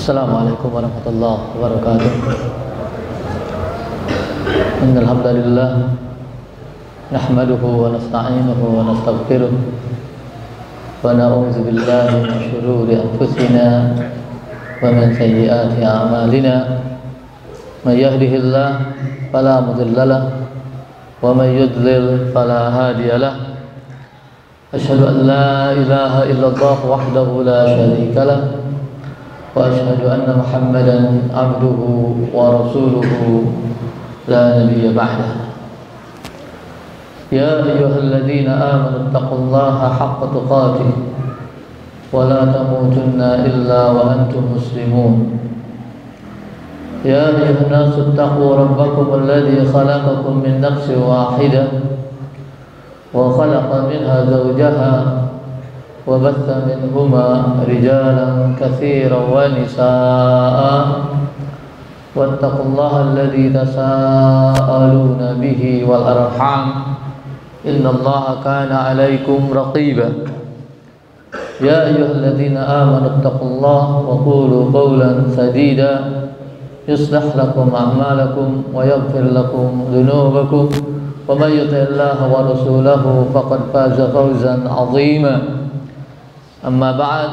Assalamualaikum warahmatullahi wabarakatuh. Innal hamdalillah nahmaduhu wa nasta'inuhu wa nastaghfiruh wa na'udzu billahi min shururi anfusina wa min sayyiati a'malina. May yahdihillahu fala mudilla lahu wa may yudlil fala hadiya lahu. Asyhadu an la ilaha illallah wahdahu la syarika lahu wa asyhadu anna Muhammadan abduhu wa rasuluhu la nabiyya ba'dah. Ya ayyuhalladzina amanu taqullaha haqqa tuqatih wa la tamutunna illa wa antum muslimun. Ya ayyuhan nasu taqu rabbakum alladzi khalaqakum min nafsin wahidah wa khalaqa minha zawjaha wa batha minhuma rijalan katsiran wa nisaa'a wattaqullaha alladzi tasaaluna bihi wal arham innallaha kana 'alaikum raqiba. Ya ayyuhalladzina amanu taqullaha wa qulu qawlan sadida yuslih lakum a'malakum wa yaghfir lakum dhunubakum wa may yuti'illaha wa rasulahu faqad faza fawzan 'azima. Amma ba'd,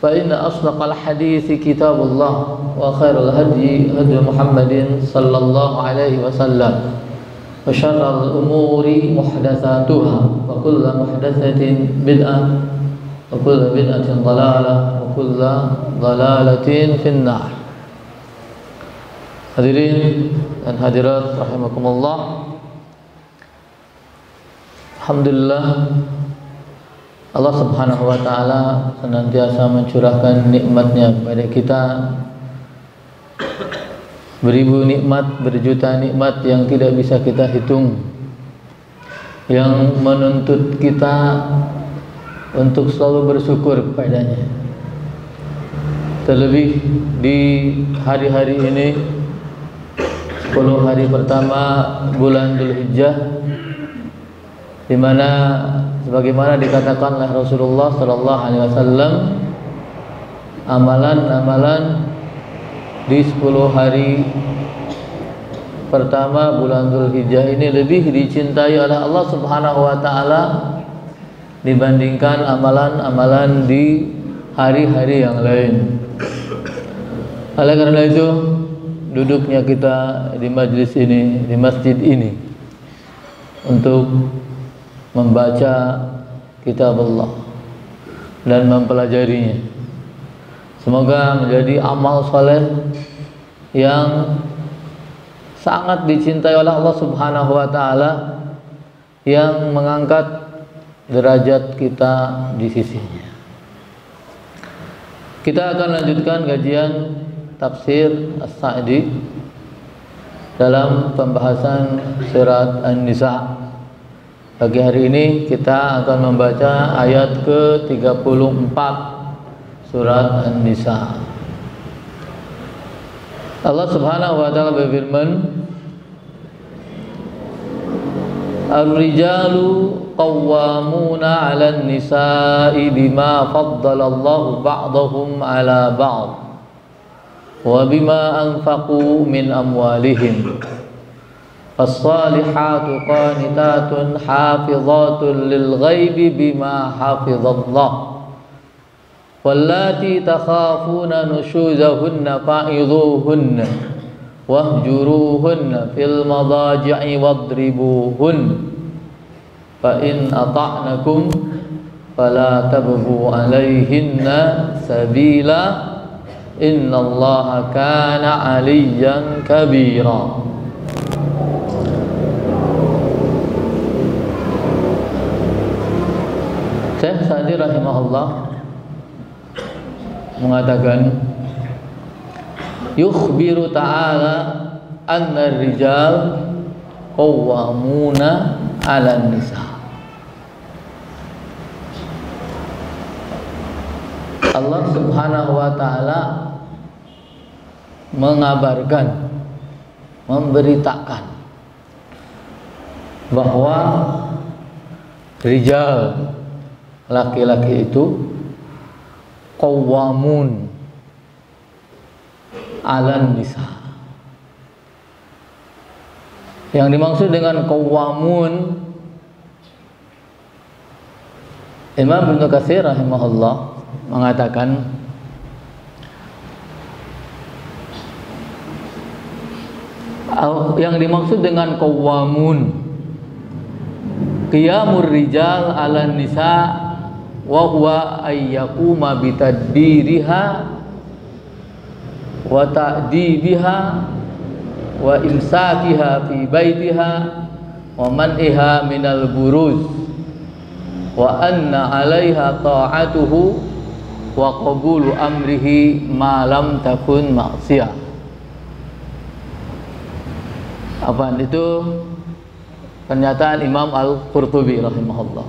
fa inna asdaqal hadithi kitabullah wa khairal hadyi hadyu Muhammadin sallallahu alaihi wasallam wa syarrul umuri muhdatsatuha wa kullu muhdatsatin bid'ah wa kullu bid'atin dhalalah wa kullu dhalalatin finnar. Hadirin dan hadirat rahimakumullah, alhamdulillah Allah subhanahu wa ta'ala senantiasa mencurahkan nikmatnya kepada kita. Beribu nikmat, berjuta nikmat yang tidak bisa kita hitung, yang menuntut kita untuk selalu bersyukur kepadanya. Terlebih di hari-hari ini, 10 hari pertama bulan Dzulhijjah, di mana sebagaimana dikatakan oleh Rasulullah sallallahu alaihi wasallam, amalan-amalan di 10 hari pertama bulan Dzulhijjah ini lebih dicintai oleh Allah Subhanahu wa taala dibandingkan amalan-amalan di hari-hari yang lain. Oleh karena itu, duduknya kita di majlis ini, di masjid ini, untuk membaca kitab Allah dan mempelajarinya, semoga menjadi amal soleh yang sangat dicintai oleh Allah Subhanahu wa ta'ala, yang mengangkat derajat kita di sisinya. Kita akan lanjutkan kajian tafsir As-Sa'di dalam pembahasan surat An-Nisa. Pagi hari ini kita akan membaca ayat ke-34 surat An-Nisa. Allah Subhanahu wa ta'ala berfirman, Ar-rijalu qawwamuna 'alan nisa'i bima faddalallahu ba'dahum 'ala ba'd wa bima anfaqu min amwalihim. As-salihatu qanitatun hafizatun lil ghaibi bima hafizallah. Wallati takhafuna nushuzahunna fa'idhuhunna wahjuruhunna fil madaji'i wadribuhunna. Fa in ata'nakum fala tabghu 'alayhinna sabila innallaha kana 'aliyyan kabira. Syekh Sa'di rahimahullah mengatakan, yukhbiru ta'ala anna ar-rijal qawwamuna 'alan nisa. Allah Subhanahu wa ta'ala mengabarkan, memberitakan bahwa rijal, laki-laki itu qawwamun 'alan nisa. Yang dimaksud dengan qawwamun, Imam Ibnu Katsir rahimahullah mengatakan yang dimaksud dengan qawwamun qiyamur rijal 'alan nisa wa huwa ayyaquma bitadbiriha wa ta'dibiha wa imsakiha fi baitiha wa man'iha minal buruz wa anna 'alaiha ta'atuhu wa qabulu amrihi ma lam takun ma'siyah. Apaan itu? Pernyataan Imam Al-Qurtubi rahimahullah.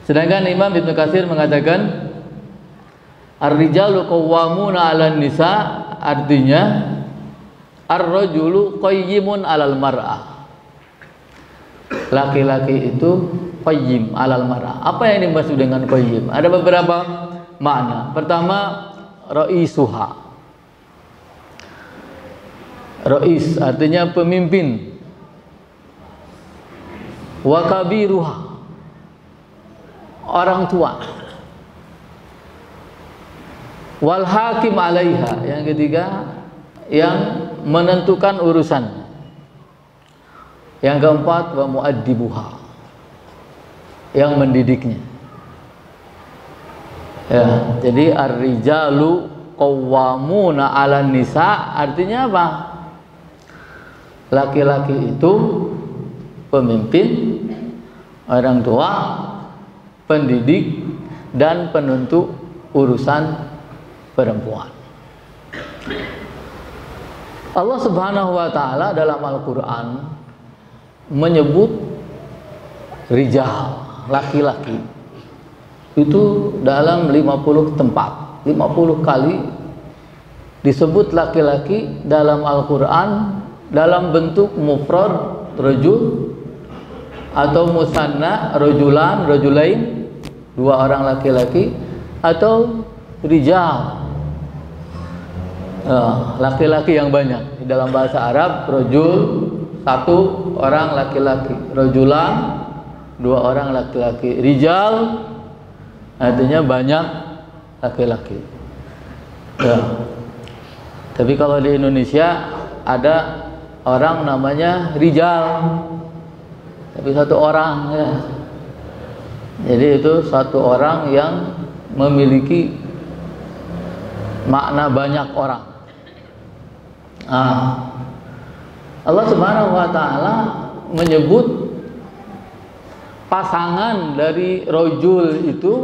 Sedangkan Imam Ibnu Katsir mengatakan ar-rijalu qawwamuna 'alan nisa, artinya ar-rajulu qayyimun 'alal mar'ah. Laki-laki itu qayyim 'alal mar'ah. Apa yang dimaksud dengan qayyim? Ada beberapa makna. Pertama, raisuha. Rais artinya pemimpin. Wa kabiruha, orang tua. Wal hakim 'alaiha, yang ketiga yang menentukan urusan. Yang keempat, wa muaddibuha, yang mendidiknya. Ya, jadi ar-rijalu qawwamuna 'alan nisa artinya apa? Laki-laki itu pemimpin, orang tua, pendidik, dan penentu urusan perempuan. Allah Subhanahu wa ta'ala dalam Al-Quran menyebut rijal, laki-laki, itu dalam 50 tempat, 50 kali disebut laki-laki dalam Al-Quran dalam bentuk mufrad rajul atau musanna rajulan rajulain, dua orang laki-laki, atau rijal, laki-laki yang banyak. Di dalam bahasa Arab rajul satu orang laki-laki, rajulan dua orang laki-laki, rijal artinya banyak laki-laki. Ya. Tapi kalau di Indonesia ada orang namanya rijal, tapi satu orang, ya. Jadi itu satu orang yang memiliki makna banyak orang. Allah Subhanahu wa ta'ala menyebut pasangan dari rojul itu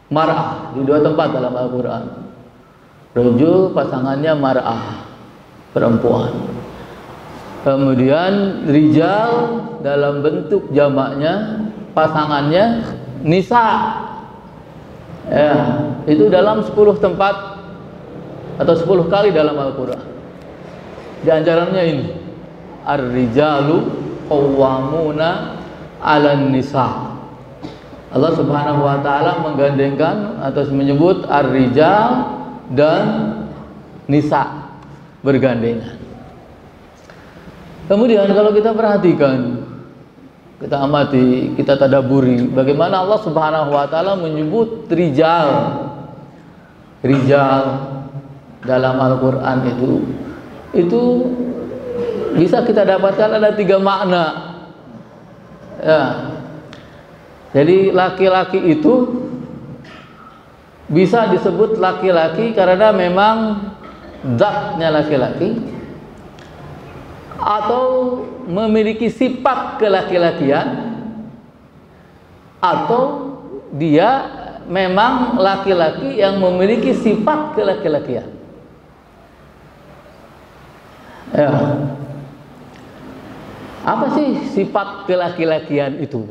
mar'ah di dua tempat dalam Al-Quran. Rojul pasangannya mar'ah, perempuan. Kemudian rijal dalam bentuk jamaknya pasangannya nisa. Ya, itu dalam 10 tempat atau 10 kali dalam Al-Quran. Di antaranya ini, ar-rijalu qawwamuna 'alan nisa. Allah Subhanahu wa ta'ala menggandengkan atau menyebut ar-rijal dan nisa bergandengan. Kemudian kalau kita perhatikan, kita amati, kita tadaburi bagaimana Allah Subhanahu wa ta'ala menyebut rijal dalam Al-Quran itu bisa kita dapatkan ada 3 makna. Ya. Jadi laki-laki itu bisa disebut laki-laki karena memang zatnya laki-laki, atau memiliki sifat kelaki-lakian, atau dia memang laki-laki yang memiliki sifat kelaki-lakian. Ya. Apa sih sifat kelaki-lakian itu?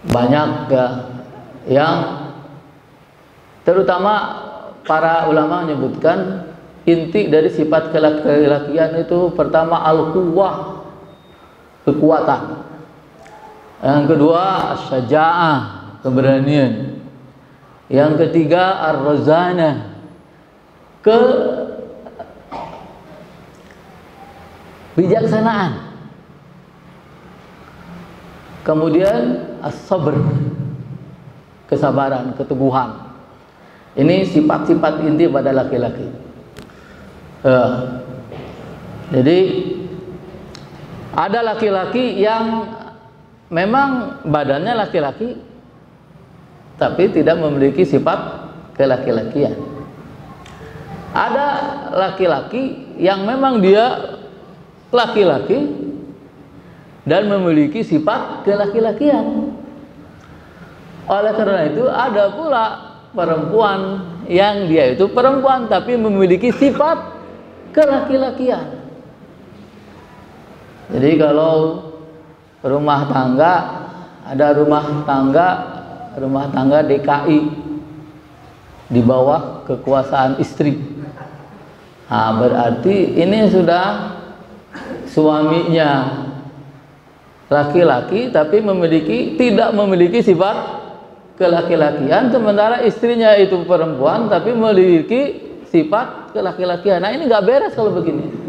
Banyak ya, yang terutama para ulama menyebutkan inti dari sifat kelaki-lakian itu pertama al-quwwah, kekuatan. Yang kedua as-syaja'ah, keberanian. Yang ketiga ar-razana, kebijaksanaan. Kemudian as-sabr, kesabaran, keteguhan. Ini sifat-sifat inti pada laki-laki. Jadi ada laki-laki yang memang badannya laki-laki tapi tidak memiliki sifat kelaki-lakian. Ada laki-laki yang memang dia laki-laki dan memiliki sifat kelaki-lakian. Oleh karena itu ada pula perempuan yang dia itu perempuan tapi memiliki sifat kelaki-lakian. Jadi kalau rumah tangga, ada rumah tangga DKI di bawah kekuasaan istri. Nah, berarti ini sudah suaminya laki-laki tapi tidak memiliki sifat kelaki-lakian, sementara istrinya itu perempuan tapi memiliki sifat kelaki-lakian. Nah, ini nggak beres kalau begini.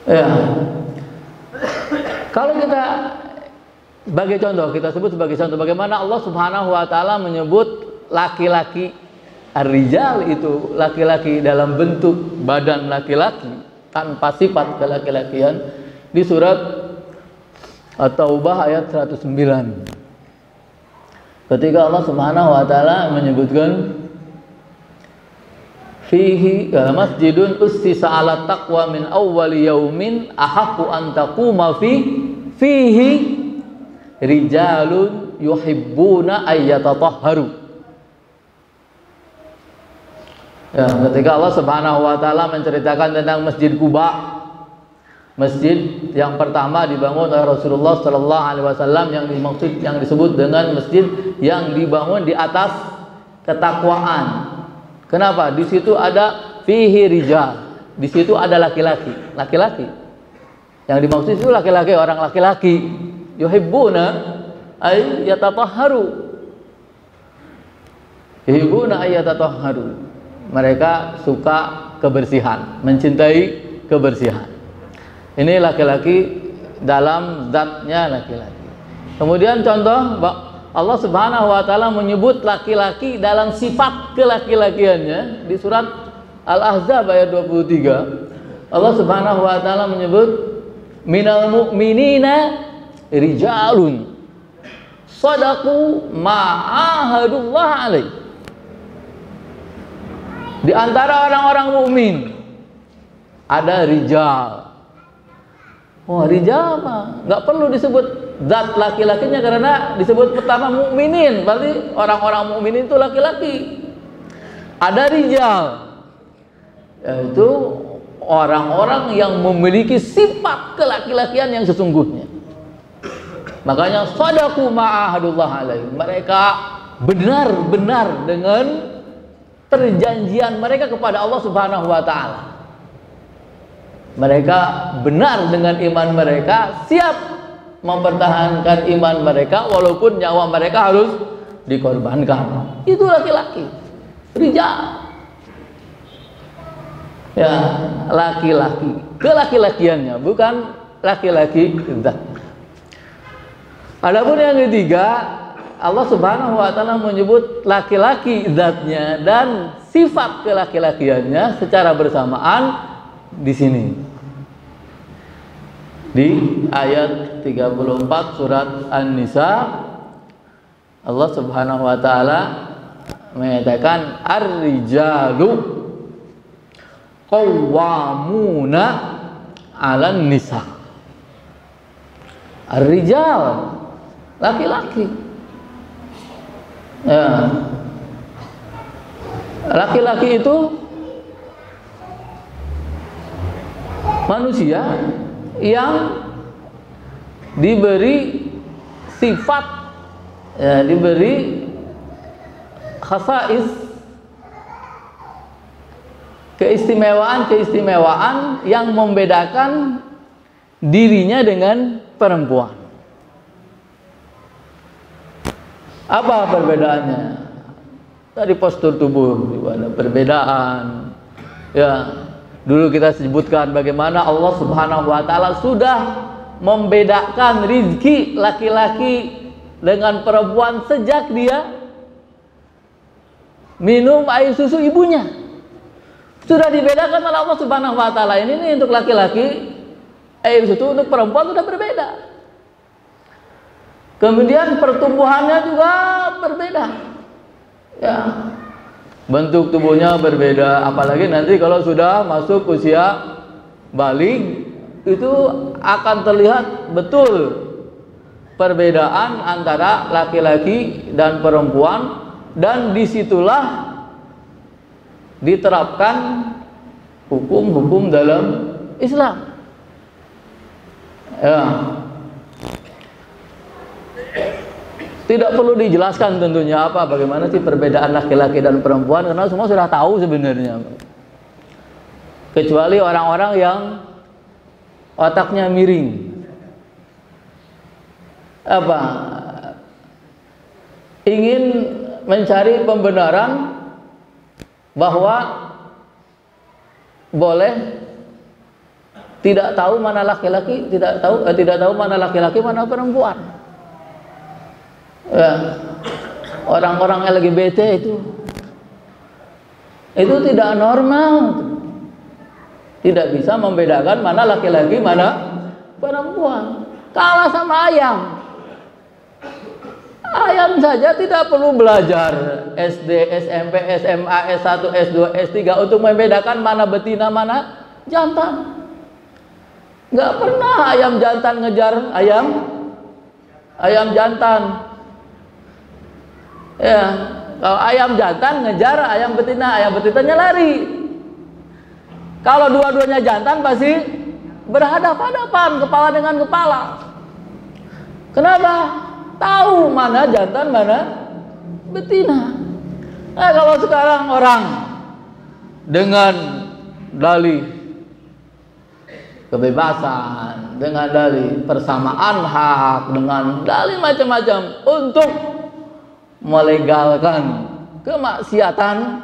Ya. Kalau kita sebagai contoh, kita sebut sebagai contoh bagaimana Allah Subhanahu wa taala menyebut laki-laki, ar-rijal itu laki-laki dalam bentuk badan laki-laki tanpa sifat kelaki-lakian di surat At-Taubah ayat 109. Ketika Allah Subhanahu wa taala menyebutkan fihi masjidun ussisa 'ala taqwa min awwali yaumin ahaqqu an taquma fihi rijalun yuhibbuna ayyatatahharu. Ya, ketika Allah Subhanahu wa taala menceritakan tentang Masjid Quba, masjid yang pertama dibangun oleh Rasulullah sallallahu alaihi wasallam, yang disebut dengan masjid yang dibangun di atas ketakwaan. Kenapa? Di situ ada fihi rijal. Di situ ada laki-laki. Yang dimaksud itu laki-laki, orang laki-laki. Yuhibbuna ay yatatahharu. Yuhibbuna ay yatatahharu. Mereka suka kebersihan, mencintai kebersihan. Ini laki-laki dalam zatnya laki-laki. Kemudian contoh Allah Subhanahu wa taala menyebut laki-laki dalam sifat kelaki-lakiannya di surat Al-Ahzab ayat 23. Allah Subhanahu wa taala menyebut minal mu'minina rijalun shadaqu ma'ahadullah alaih. Di antara orang-orang mukmin ada rijal. Oh, rijal apa? Nggak perlu disebut zat laki-lakinya karena disebut pertama mukminin, berarti orang-orang mukminin itu laki-laki. Ada rijal, yaitu orang-orang yang memiliki sifat kelaki-lakian yang sesungguhnya. Makanya shadaqu ma'ahadullah alaih. Mereka benar-benar dengan perjanjian mereka kepada Allah Subhanahu wa taala. Mereka benar dengan iman mereka, siap mempertahankan iman mereka walaupun nyawa mereka harus dikorbankan. Itu laki-laki, rijal. Ya, laki-laki, kelaki-lakiannya, bukan laki-laki zat. Adapun yang ketiga, Allah Subhanahu wa taala menyebut laki-laki zatnya dan sifat kelaki-lakiannya secara bersamaan di sini. Di ayat 34 surat An-Nisa, Allah Subhanahu wa taala mengatakan ar-rijalu qawwamuna 'alan nisa. Ar-rijal, laki-laki. Ya. Laki-laki itu manusia yang diberi sifat, ya, diberi khasais, keistimewaan yang membedakan dirinya dengan perempuan. Apa perbedaannya? Dari postur tubuh ada perbedaan. Ya, dulu kita sebutkan bagaimana Allah Subhanahu wa taala sudah membedakan rizki laki-laki dengan perempuan sejak dia minum air susu ibunya. Sudah dibedakan oleh Allah Subhanahu wa taala. Ini nih untuk laki-laki, air susu, untuk perempuan sudah berbeda. Kemudian pertumbuhannya juga berbeda. Ya. Bentuk tubuhnya berbeda, apalagi nanti kalau sudah masuk usia balik itu akan terlihat betul perbedaan antara laki-laki dan perempuan, dan disitulah diterapkan hukum-hukum dalam Islam. Ya. Tidak perlu dijelaskan tentunya bagaimana sih perbedaan laki-laki dan perempuan, karena semua sudah tahu sebenarnya. Kecuali orang-orang yang otaknya miring. Ingin mencari pembenaran bahwa boleh tidak tahu mana laki-laki, tidak tahu mana laki-laki, mana perempuan. Ya, orang-orang LGBT itu tidak normal, tidak bisa membedakan mana laki-laki, mana perempuan. Kalah sama ayam. Ayam saja tidak perlu belajar SD, SMP, SMA, S1, S2, S3 untuk membedakan mana betina, mana jantan. Nggak pernah ayam jantan ngejar ayam jantan. Ya, kalau ayam jantan ngejar ayam betinanya lari. Kalau dua-duanya jantan pasti berhadapan-hadapan, kepala dengan kepala. Kenapa? Tahu mana jantan, mana betina. Nah, kalau sekarang orang dengan dalih kebebasan, dengan dalih persamaan hak, dengan dalih macam-macam untuk melegalkan kemaksiatan,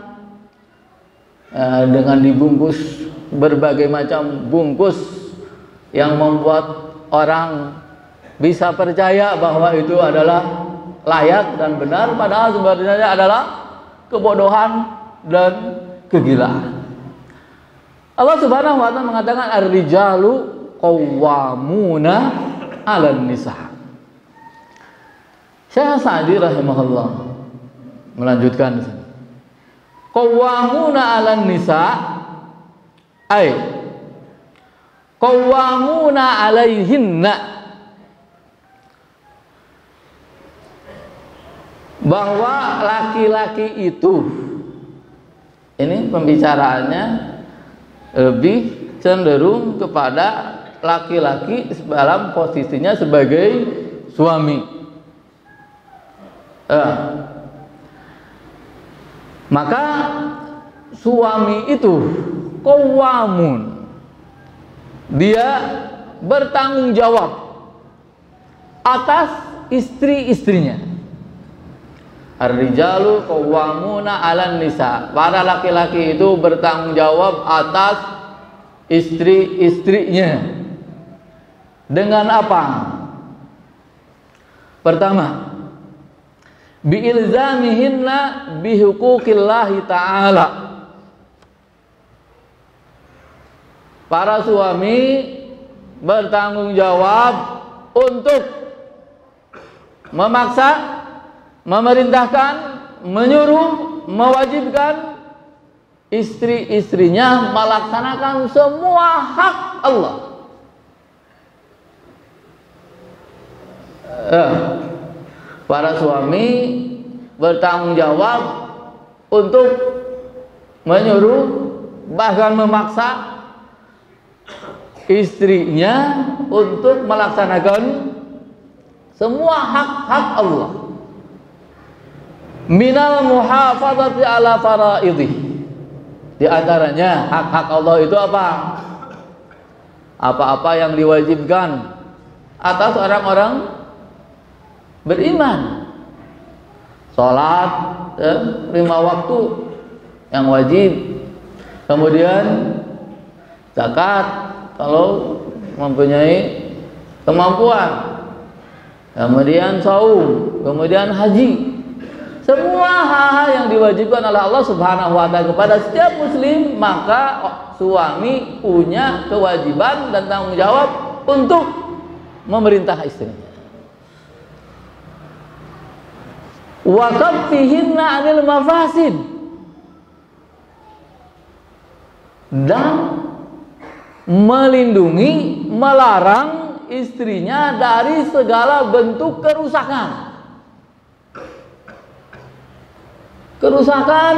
dengan dibungkus berbagai macam bungkus yang membuat orang bisa percaya bahwa itu adalah layak dan benar, padahal sebenarnya adalah kebodohan dan kegilaan. Allah Subhanahu wa taala mengatakan ar-rijalu qawwamuna 'alan nisa. Syekh Sa'di rahimahullah melanjutkan di sini. Qawwamuna 'alan nisa ay qawwamuna 'alaihinna, bahwa laki-laki itu, ini pembicaraannya lebih cenderung kepada laki-laki dalam posisinya sebagai suami. Maka suami itu qawamun, dia bertanggung jawab atas istri-istrinya. Ar-rijalu qawwamuna 'alan nisa, para laki-laki itu bertanggung jawab atas istri-istrinya. Dengan apa? Pertama, biilzamihinna bihuquqillahi ta'ala. Para suami bertanggung jawab untuk memaksa, memerintahkan, menyuruh, mewajibkan istri-istrinya melaksanakan semua hak Allah. Para suami bertanggung jawab untuk menyuruh, bahkan memaksa istrinya untuk melaksanakan semua hak-hak Allah. Minal muhafadzati ala faraidih, di antaranya hak-hak Allah itu apa? Apa-apa yang diwajibkan atas orang-orang beriman. sholat ya, 5 waktu yang wajib, kemudian zakat kalau mempunyai kemampuan, kemudian saum, kemudian haji. Semua hal-hal yang diwajibkan oleh Allah Subhanahu wa Ta'ala kepada setiap muslim, maka suami punya kewajiban dan tanggung jawab untuk memerintah istrinya. Wa kaffihinna 'anil mafasid, dan melindungi, melarang istrinya dari segala bentuk kerusakan. Kerusakan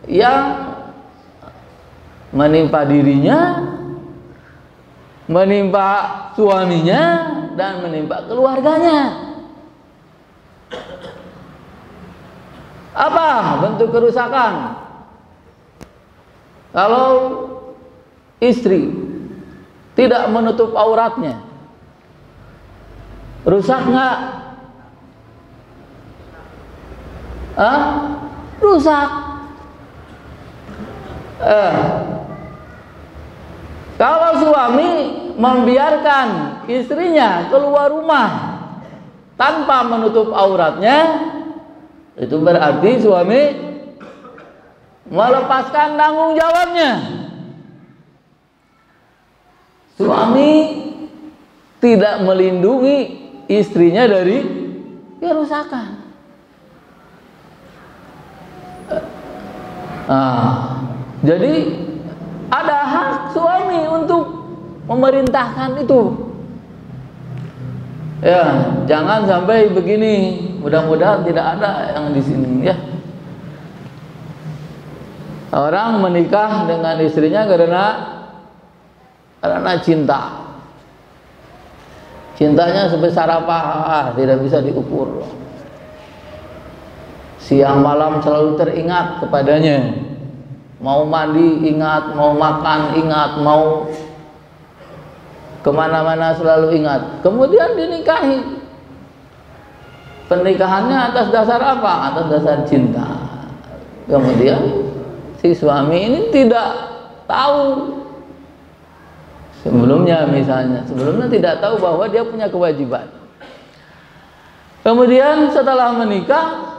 yang menimpa dirinya, menimpa suaminya, dan menimpa keluarganya. Apa bentuk kerusakan? Kalau istri tidak menutup auratnya, rusak nggak? Rusak. Kalau suami membiarkan istrinya keluar rumah tanpa menutup auratnya, itu berarti suami melepaskan tanggung jawabnya. Suami tidak melindungi istrinya dari kerusakan. Jadi ada hak suami untuk memerintahkan itu. Ya, jangan sampai begini. Mudah-mudahan tidak ada yang di sini ya. Orang menikah dengan istrinya karena cinta. Cintanya sebesar apa? Tidak bisa diukur. Siang malam selalu teringat kepadanya. Mau mandi ingat, mau makan ingat, mau kemana-mana selalu ingat. Kemudian dinikahi. Pernikahannya atas dasar apa? Atas dasar cinta. Kemudian si suami ini tidak tahu sebelumnya tidak tahu bahwa dia punya kewajiban. Kemudian setelah menikah,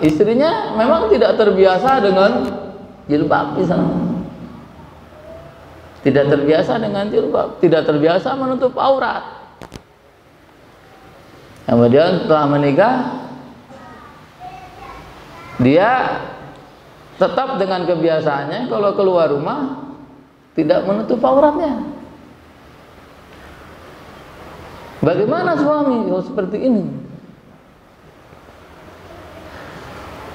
istrinya memang tidak terbiasa dengan jilbab misalnya. Tidak terbiasa dengan jilbab, tidak terbiasa menutup aurat. Kemudian setelah menikah, dia tetap dengan kebiasaannya kalau keluar rumah tidak menutup auratnya. Bagaimana suami kalau seperti ini?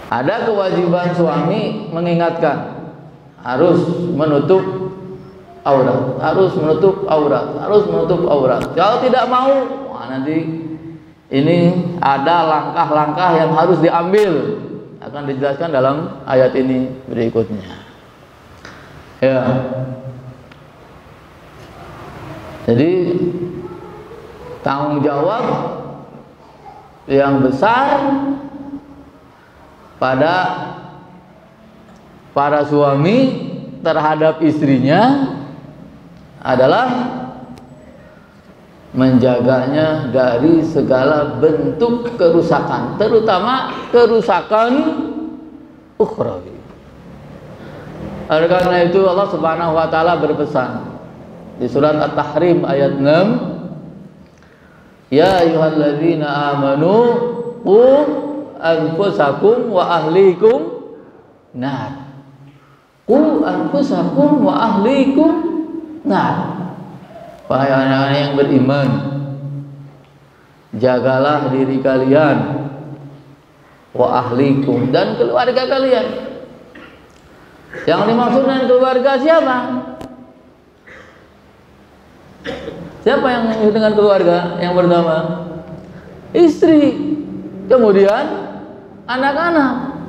Ada kewajiban suami mengingatkan, harus menutup aurat, harus menutup aurat, harus menutup aurat. Kalau tidak mau, nanti ini ada langkah-langkah yang harus diambil, akan dijelaskan dalam ayat ini berikutnya. Ya. Jadi tanggung jawab yang besar pada para suami terhadap istrinya adalah menjaganya dari segala bentuk kerusakan, terutama kerusakan ukhrawi. Oleh karena itu Allah Subhanahu wa taala berpesan di surat At-Tahrim ayat 6, ya ayyuhalladzina amanu qu anfusakum wa ahlikum nar. Qu anfusakum wa ahlikum nar. Wahai anak-anak yang beriman, jagalah diri kalian, wa ahlikum, dan keluarga kalian. Yang dimaksud dengan keluarga siapa? Siapa yang dimaksud dengan keluarga? Yang pertama istri, kemudian anak-anak.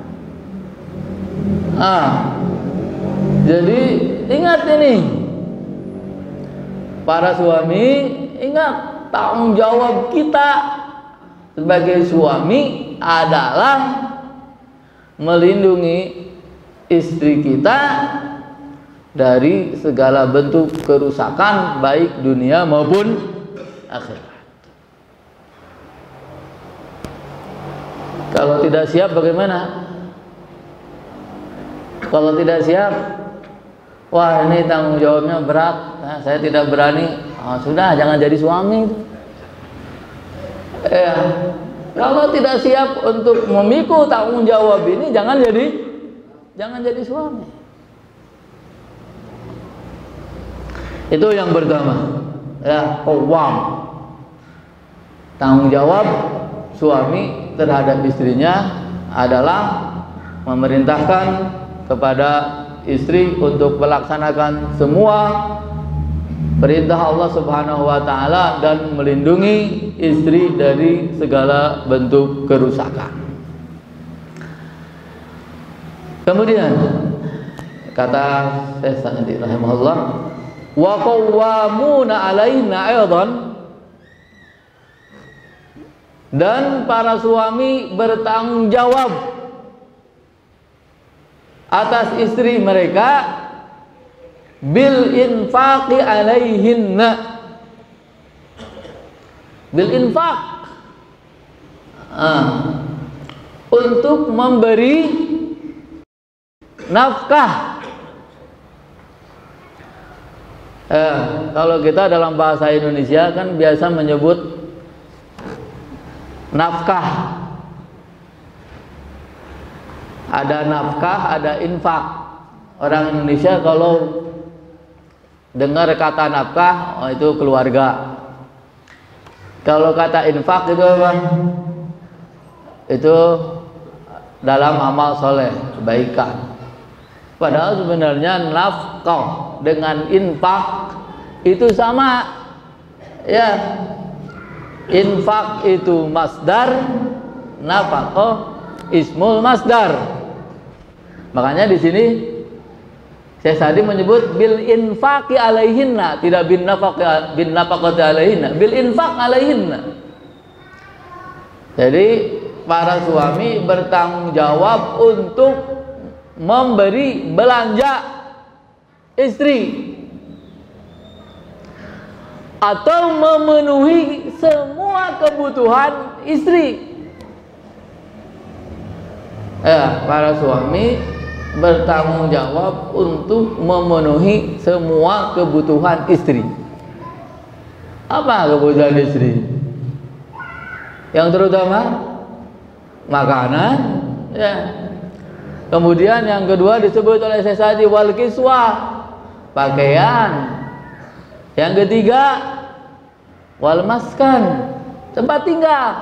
Jadi ingat ini, para suami, ingat tanggung jawab kita sebagai suami adalah melindungi istri kita dari segala bentuk kerusakan baik dunia maupun akhirat. Kalau tidak siap bagaimana? Kalau tidak siap, wah ini tanggung jawabnya berat, nah, saya tidak berani. Sudah, jangan jadi suami. Kalau tidak siap untuk memikul tanggung jawab ini, jangan jadi suami. Itu yang pertama. Ya, qawwam. Tanggung jawab suami terhadap istrinya adalah memerintahkan kepada istri untuk melaksanakan semua perintah Allah Subhanahu wa taala dan melindungi istri dari segala bentuk kerusakan. Kemudian kata Syekh Sa'di rahimahullah, wa qawwamuna 'alaina aidan, dan para suami bertanggung jawab atas istri mereka bil infaqi alaihinna, bil infaq, untuk memberi nafkah. Kalau kita dalam bahasa Indonesia kan biasa menyebut nafkah. Ada nafkah, ada infak. Orang Indonesia kalau dengar kata nafkah, itu keluarga. Kalau kata infak itu apa? Itu dalam amal soleh, kebaikan. Padahal sebenarnya nafkah dengan infak itu sama. Ya, infak itu masdar, nafkah ismul masdar. Makanya di sini Syekh Sa'di menyebut bil infaqi alaihinna, tidak bin nafaqati alaihinna, bil infaq alaihinna. Jadi para suami bertanggung jawab untuk memberi belanja istri atau memenuhi semua kebutuhan istri. Para suami bertanggung jawab untuk memenuhi semua kebutuhan istri. Apa kebutuhan istri? Yang terutama makanan, ya. Kemudian yang kedua disebut oleh Syekh Sa'di wal kiswah, pakaian. Yang ketiga wal maskan, tempat tinggal.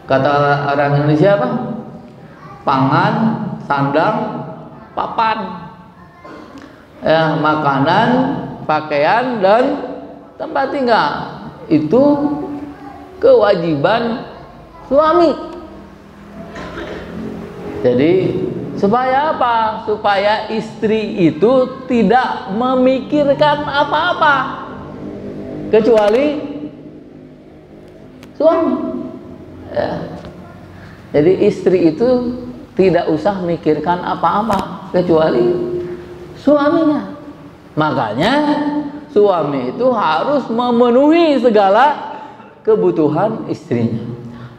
Kata orang Indonesia apa? Pangan, sandang, papan. Makanan, pakaian, dan tempat tinggal. Itu kewajiban suami. Jadi supaya apa? Supaya istri itu tidak memikirkan apa-apa kecuali suami. Jadi istri itu tidak usah mikirkan apa-apa kecuali suaminya. Makanya suami itu harus memenuhi segala kebutuhan istrinya.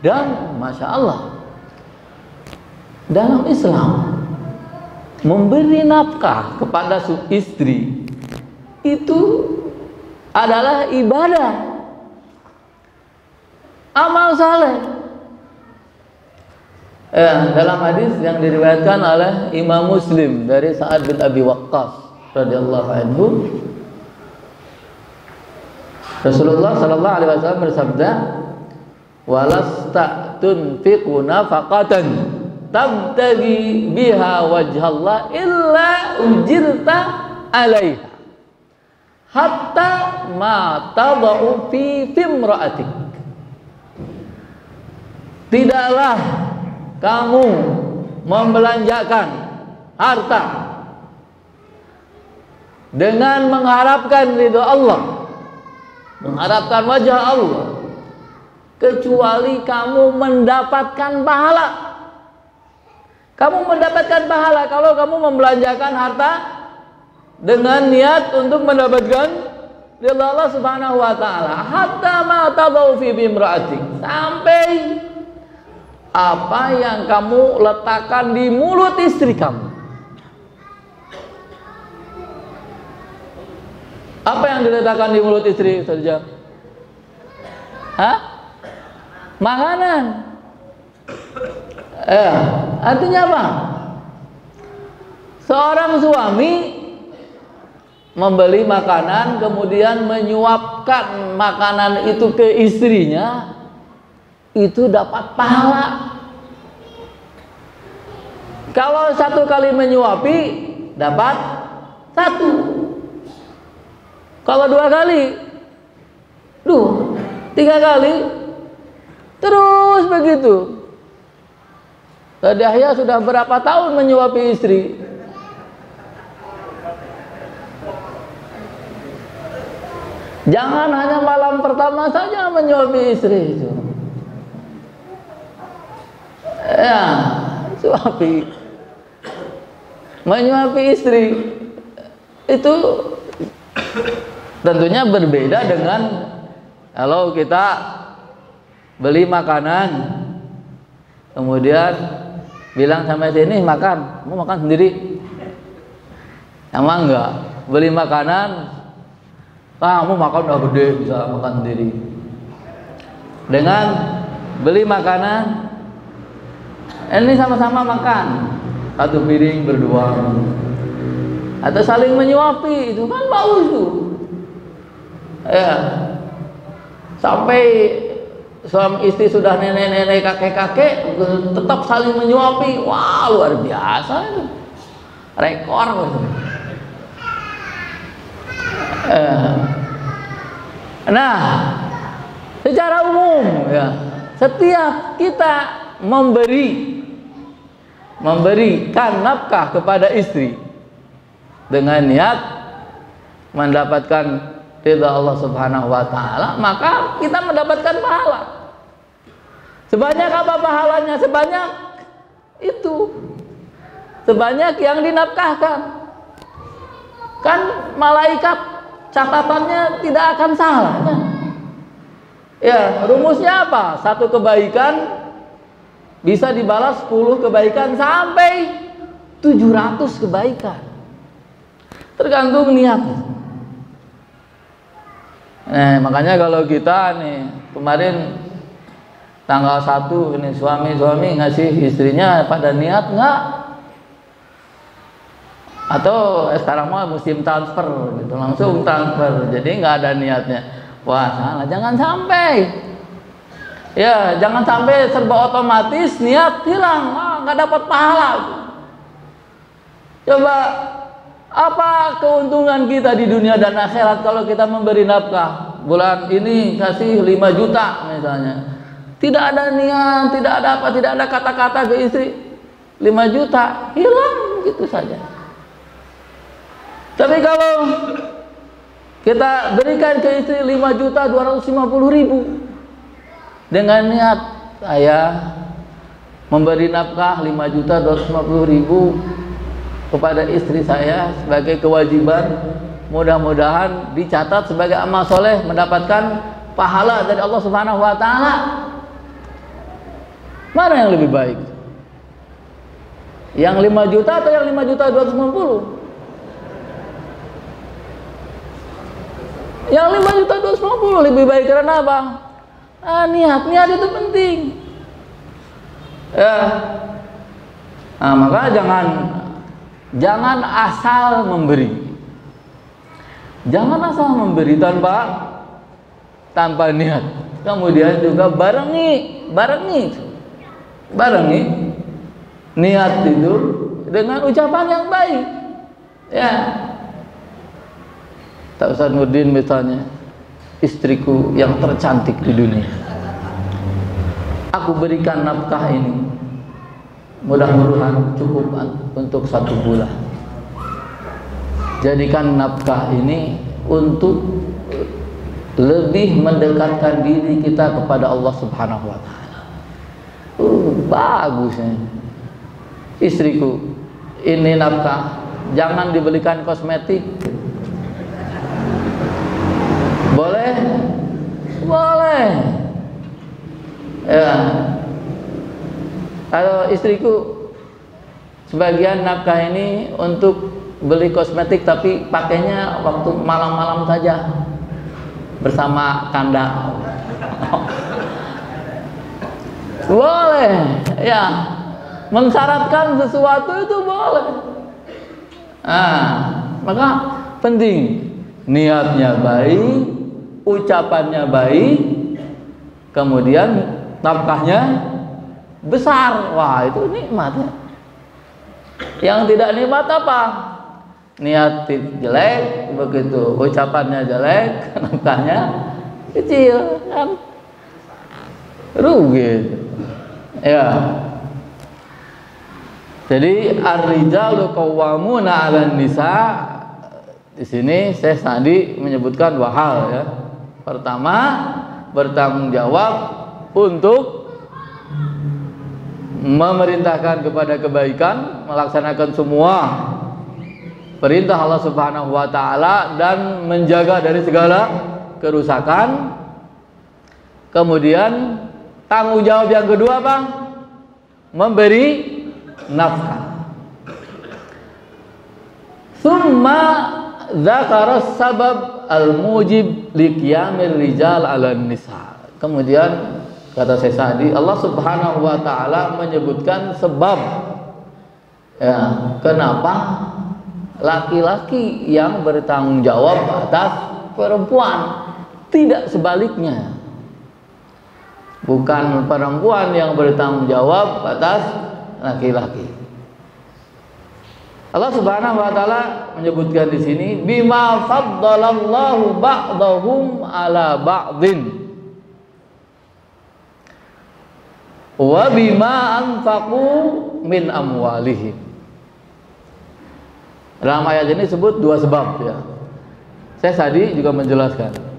Dan Masya Allah, dalam Islam memberi nafkah kepada istri itu adalah ibadah, amal saleh. Dalam hadis yang diriwayatkan oleh Imam Muslim dari Sa'ad bin Abi Waqqas radhiyallahu anhu, Rasulullah sallallahu alaihi wasallam bersabda, "Walasta tunfiqu nafaqatan tabtaghi biha wajhallah illa ujirta 'alaiha hatta ma tadau fi imra'atik." Tidaklah kamu membelanjakan harta dengan mengharapkan ridha Allah, mengharapkan wajah Allah, kecuali kamu mendapatkan pahala. Kamu mendapatkan pahala kalau kamu membelanjakan harta dengan niat untuk mendapatkan ridha Allah Subhanahu wa taala. Hatta ma tadau fi bimra'atik, sampai apa yang kamu letakkan di mulut istri kamu. Apa yang diletakkan di mulut istri saja? Hah? Makanan. Artinya apa? Seorang suami membeli makanan kemudian menyuapkan makanan itu ke istrinya, itu dapat pahala. Kalau satu kali menyuapi dapat satu. Kalau dua kali, tiga kali, terus begitu. Tadi Yahya sudah berapa tahun menyuapi istri? Jangan hanya malam pertama saja menyuapi istri itu. Ya, suapi. Menyuapi istri itu tentunya berbeda dengan kalau kita beli makanan kemudian bilang sama sini makan, mau makan sendiri. Emang enggak, beli makanan, kamu makan udah gede bisa makan sendiri. Dengan beli makanan, ini sama-sama makan satu piring berdua, atau saling menyuapi, itu kan bagus tuh. Ya, sampai suami istri sudah nenek-nenek, kakek-kakek tetap saling menyuapi. Wah, luar biasa itu, rekor gitu. Nah, secara umum ya, setiap kita memberikan nafkah kepada istri dengan niat mendapatkan ridha Allah Subhanahu wa taala, maka kita mendapatkan pahala. Sebanyak apa pahalanya? Sebanyak itu. Sebanyak yang dinafkahkan. Kan malaikat catatannya tidak akan salah. Ya, rumusnya apa? Satu kebaikan bisa dibalas 10 kebaikan sampai 700 kebaikan. Tergantung niatnya. Nah, makanya kalau kita nih kemarin tanggal 1 ini suami ngasih istrinya pada niat enggak? Atau sekarang mah musim transfer gitu, langsung transfer, jadi nggak ada niatnya. Wah, salah, jangan sampai. Ya, jangan sampai serba otomatis niat hilang, nggak dapat pahala. Coba apa keuntungan kita di dunia dan akhirat kalau kita memberi nafkah? Bulan ini kasih 5 juta misalnya, tidak ada niat, tidak ada apa, tidak ada kata-kata ke istri, 5 juta hilang gitu saja. Tapi kalau kita berikan ke istri 5.250.000 dengan niat saya memberi nafkah 5.250.000 kepada istri saya sebagai kewajiban, mudah-mudahan dicatat sebagai amal soleh, mendapatkan pahala dari Allah Subhanahu wa taala. Mana yang lebih baik? Yang 5 juta atau yang 5.250.000? Yang 5.250.000 lebih baik karena apa? Niat itu penting. Ya. Nah, maka jangan asal memberi. Jangan asal memberi tanpa niat. Kemudian juga barengi niat itu dengan ucapan yang baik. Ya. Tak Ustaz Nurdin misalnya, istriku yang tercantik di dunia, aku berikan nafkah ini, mudah-mudahan cukup untuk 1 bulan. Jadikan nafkah ini untuk lebih mendekatkan diri kita kepada Allah Subhanahu wa taala. Bagusnya. Istriku, ini nafkah, jangan dibelikan kosmetik. Boleh? Boleh. Ya. Kalau istriku, sebagian nafkah ini untuk beli kosmetik tapi pakainya waktu malam-malam saja bersama kanda. Boleh, ya. Mensyaratkan sesuatu itu boleh. Maka penting niatnya baik, ucapannya baik, kemudian nafkahnya besar. Wah, itu nikmatnya. Yang tidak nikmat apa? Niat jelek, begitu ucapannya jelek, nafkahnya kecil, kan rugi. Ya. Jadi ar-rijalu qawwamuna 'alan nisa. Di sini saya tadi menyebutkan dua hal ya. Pertama, bertanggung jawab untuk memerintahkan kepada kebaikan, melaksanakan semua perintah Allah Subhanahu wa taala dan menjaga dari segala kerusakan. Kemudian tanggung jawab yang kedua apa? Memberi nafkah. Summa dzakara sabab al-mujib liqiyamir rijal 'alan nisa. Kemudian kata saya tadi, Allah Subhanahu wa taala menyebutkan sebab ya, kenapa laki-laki yang bertanggung jawab atas perempuan, tidak sebaliknya. Bukan perempuan yang bertanggung jawab atas laki-laki. Allah Subhanahu wa taala menyebutkan di sini bima faddalallahu ba'dahum ala ba'din wa bima anfaqu min amwalihim. Dalam ayat ini sebut dua sebab ya. Saya tadi juga menjelaskan.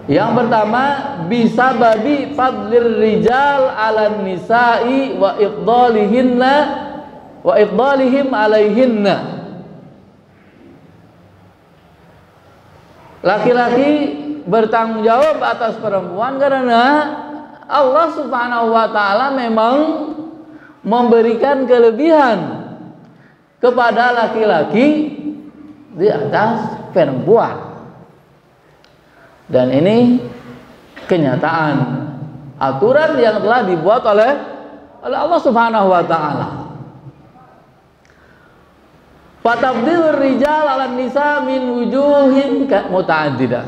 Yang pertama, bisa babi fadlir rijal 'alan nisa'i wa ifdalihinna wa ifdalihim 'alaihinna. Laki-laki bertanggung jawab atas perempuan karena Allah Subhanahu wa taala memang memberikan kelebihan kepada laki-laki di atas perempuan. Dan ini kenyataan aturan yang telah dibuat oleh Allah Subhanahu wa taala. Fatabdilur rijal 'alan nisa min wujuhin muta'addidah.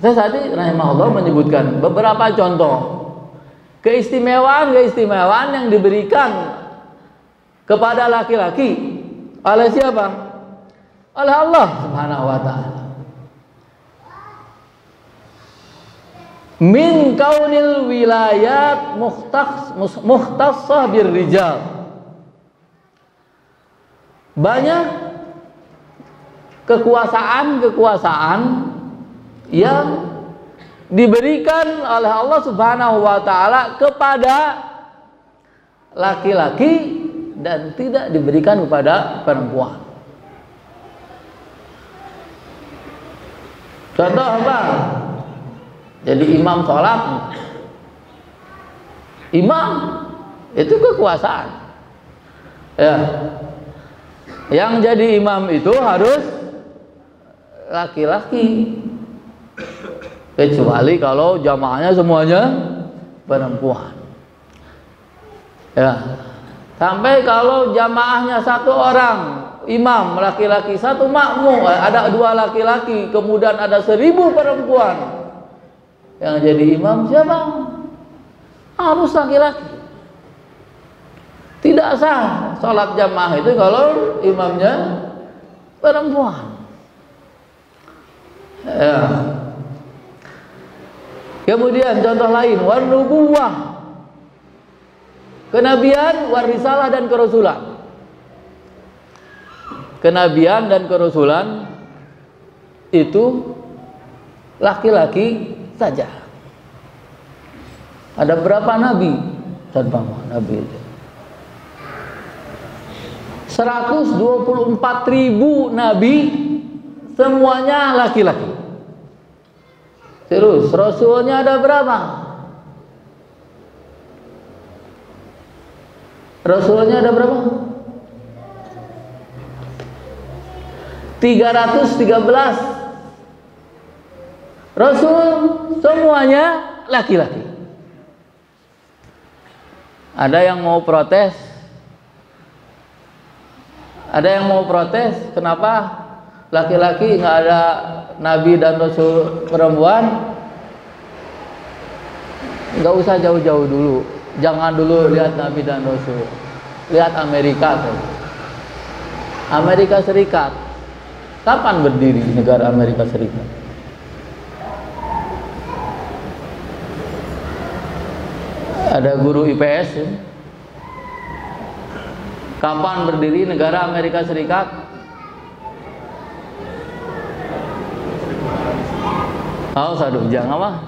Saya tadi rahimahullah menyebutkan beberapa contoh keistimewaan yang diberikan kepada laki-laki oleh siapa? Oleh Allah Subhanahu wa taala. Min kaunil wilayat mukhtassah bir rijal. Banyak kekuasaan yang diberikan oleh Allah Subhanahu wa taala kepada laki-laki dan tidak diberikan kepada perempuan. Contoh apa? Jadi imam sholat, imam itu kekuasaan. Ya, yang jadi imam itu harus laki-laki, kecuali kalau jamaahnya semuanya perempuan. Ya, sampai kalau jamaahnya satu orang imam laki-laki, satu makmum, ada dua laki-laki, kemudian ada 1000 perempuan. Yang jadi imam siapa? Harus laki-laki. Tidak sah sholat jamaah itu kalau imamnya perempuan. Ya. Kemudian contoh lain, wanubuwah, kenabian, warisalah dan kerasulan. Kenabian dan kerasulan itu laki-laki saja. Ada berapa nabi? Nabi itu 124.000 nabi, semuanya laki-laki. Terus rasulnya ada berapa? Rasulnya ada berapa? 313 Rasul, semuanya laki-laki. Ada yang mau protes? Ada yang mau protes? Kenapa laki-laki nggak ada nabi dan rasul perempuan? Nggak usah jauh-jauh dulu. Jangan dulu lihat nabi dan rasul. Lihat Amerika tuh. Amerika Serikat. Kapan berdiri negara Amerika Serikat? Ada guru IPS ya? Kapan berdiri negara Amerika Serikat? Oh, saduh, jangan apa?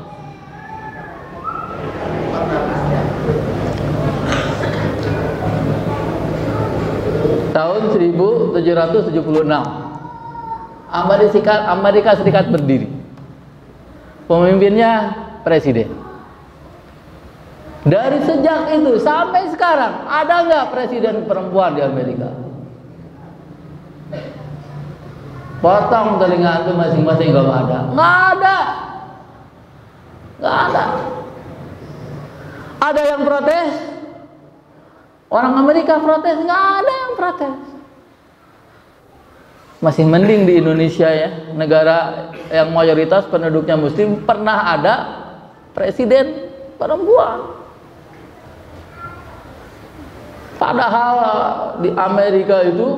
Tahun 1776 Amerika Serikat berdiri. Pemimpinnya presiden. Dari sejak itu sampai sekarang ada nggak presiden perempuan di Amerika? Potong telinga itu masing-masing kalau ada. Nggak ada. Nggak ada. Ada yang protes? Orang Amerika protes? Nggak ada yang protes. Masih mending di Indonesia ya, negara yang mayoritas penduduknya muslim, pernah ada presiden perempuan. Padahal di Amerika itu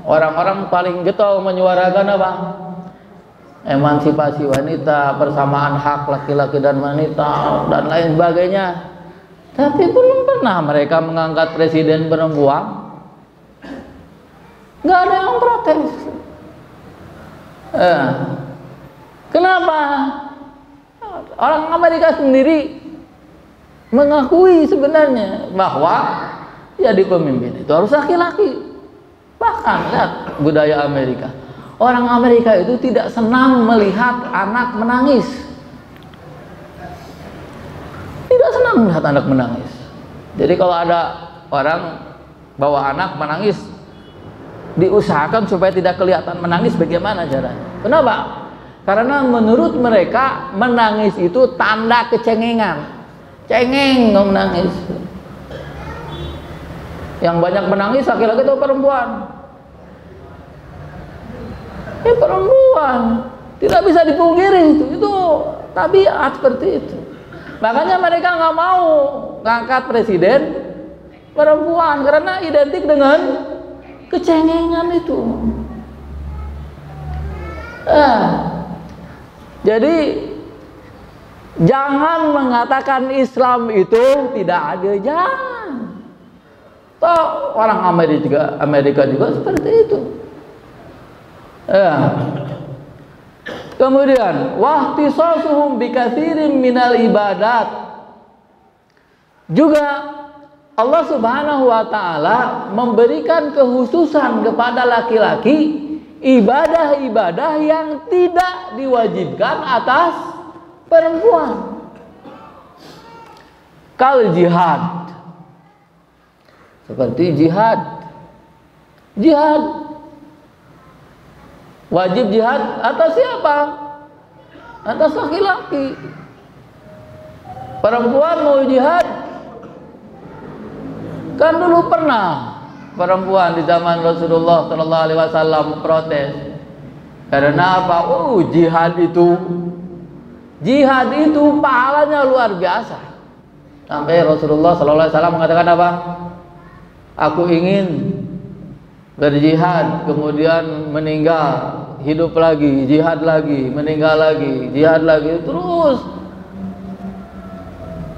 orang-orang paling getol menyuarakan apa? Emansipasi wanita, persamaan hak laki-laki dan wanita, dan lain sebagainya. Tapi belum pernah mereka mengangkat presiden perempuan. Nggak ada yang protes. Kenapa? Orang Amerika sendiri mengakui sebenarnya bahwa jadi pemimpin itu harus laki-laki. Bahkan lihat budaya Amerika. Orang Amerika itu tidak senang melihat anak menangis. Tidak senang melihat anak menangis. Jadi kalau ada orang bawa anak menangis, diusahakan supaya tidak kelihatan menangis. Bagaimana caranya? Kenapa? Karena menurut mereka menangis itu tanda kecengengan. Cengeng nggak menangis. Yang banyak menangis laki-laki atau perempuan? Perempuan. Tidak bisa dipungkiri itu tabiat seperti itu. Makanya mereka nggak mau ngangkat presiden perempuan karena identik dengan kecengengan itu. Jadi jangan mengatakan Islam itu tidak adil, jangan. Toh orang Amerika juga seperti itu. Kemudian wahtisasuhum bikatsirin minal ibadat. Juga Allah Subhanahu wa taala memberikan kekhususan kepada laki-laki ibadah-ibadah yang tidak diwajibkan atas perempuan. Kal jihad. Seperti jihad. Wajib jihad atas siapa? Atas laki-laki. Perempuan mau jihad? Kan dulu pernah perempuan di zaman Rasulullah Sallallahu Alaihi Wasallam protes. Karena apa? Jihad itu pahalanya luar biasa. Sampai Rasulullah Sallallahu Alaihi Wasallam mengatakan apa? Aku ingin berjihad, kemudian meninggal, hidup lagi, jihad lagi, meninggal lagi, jihad lagi, terus.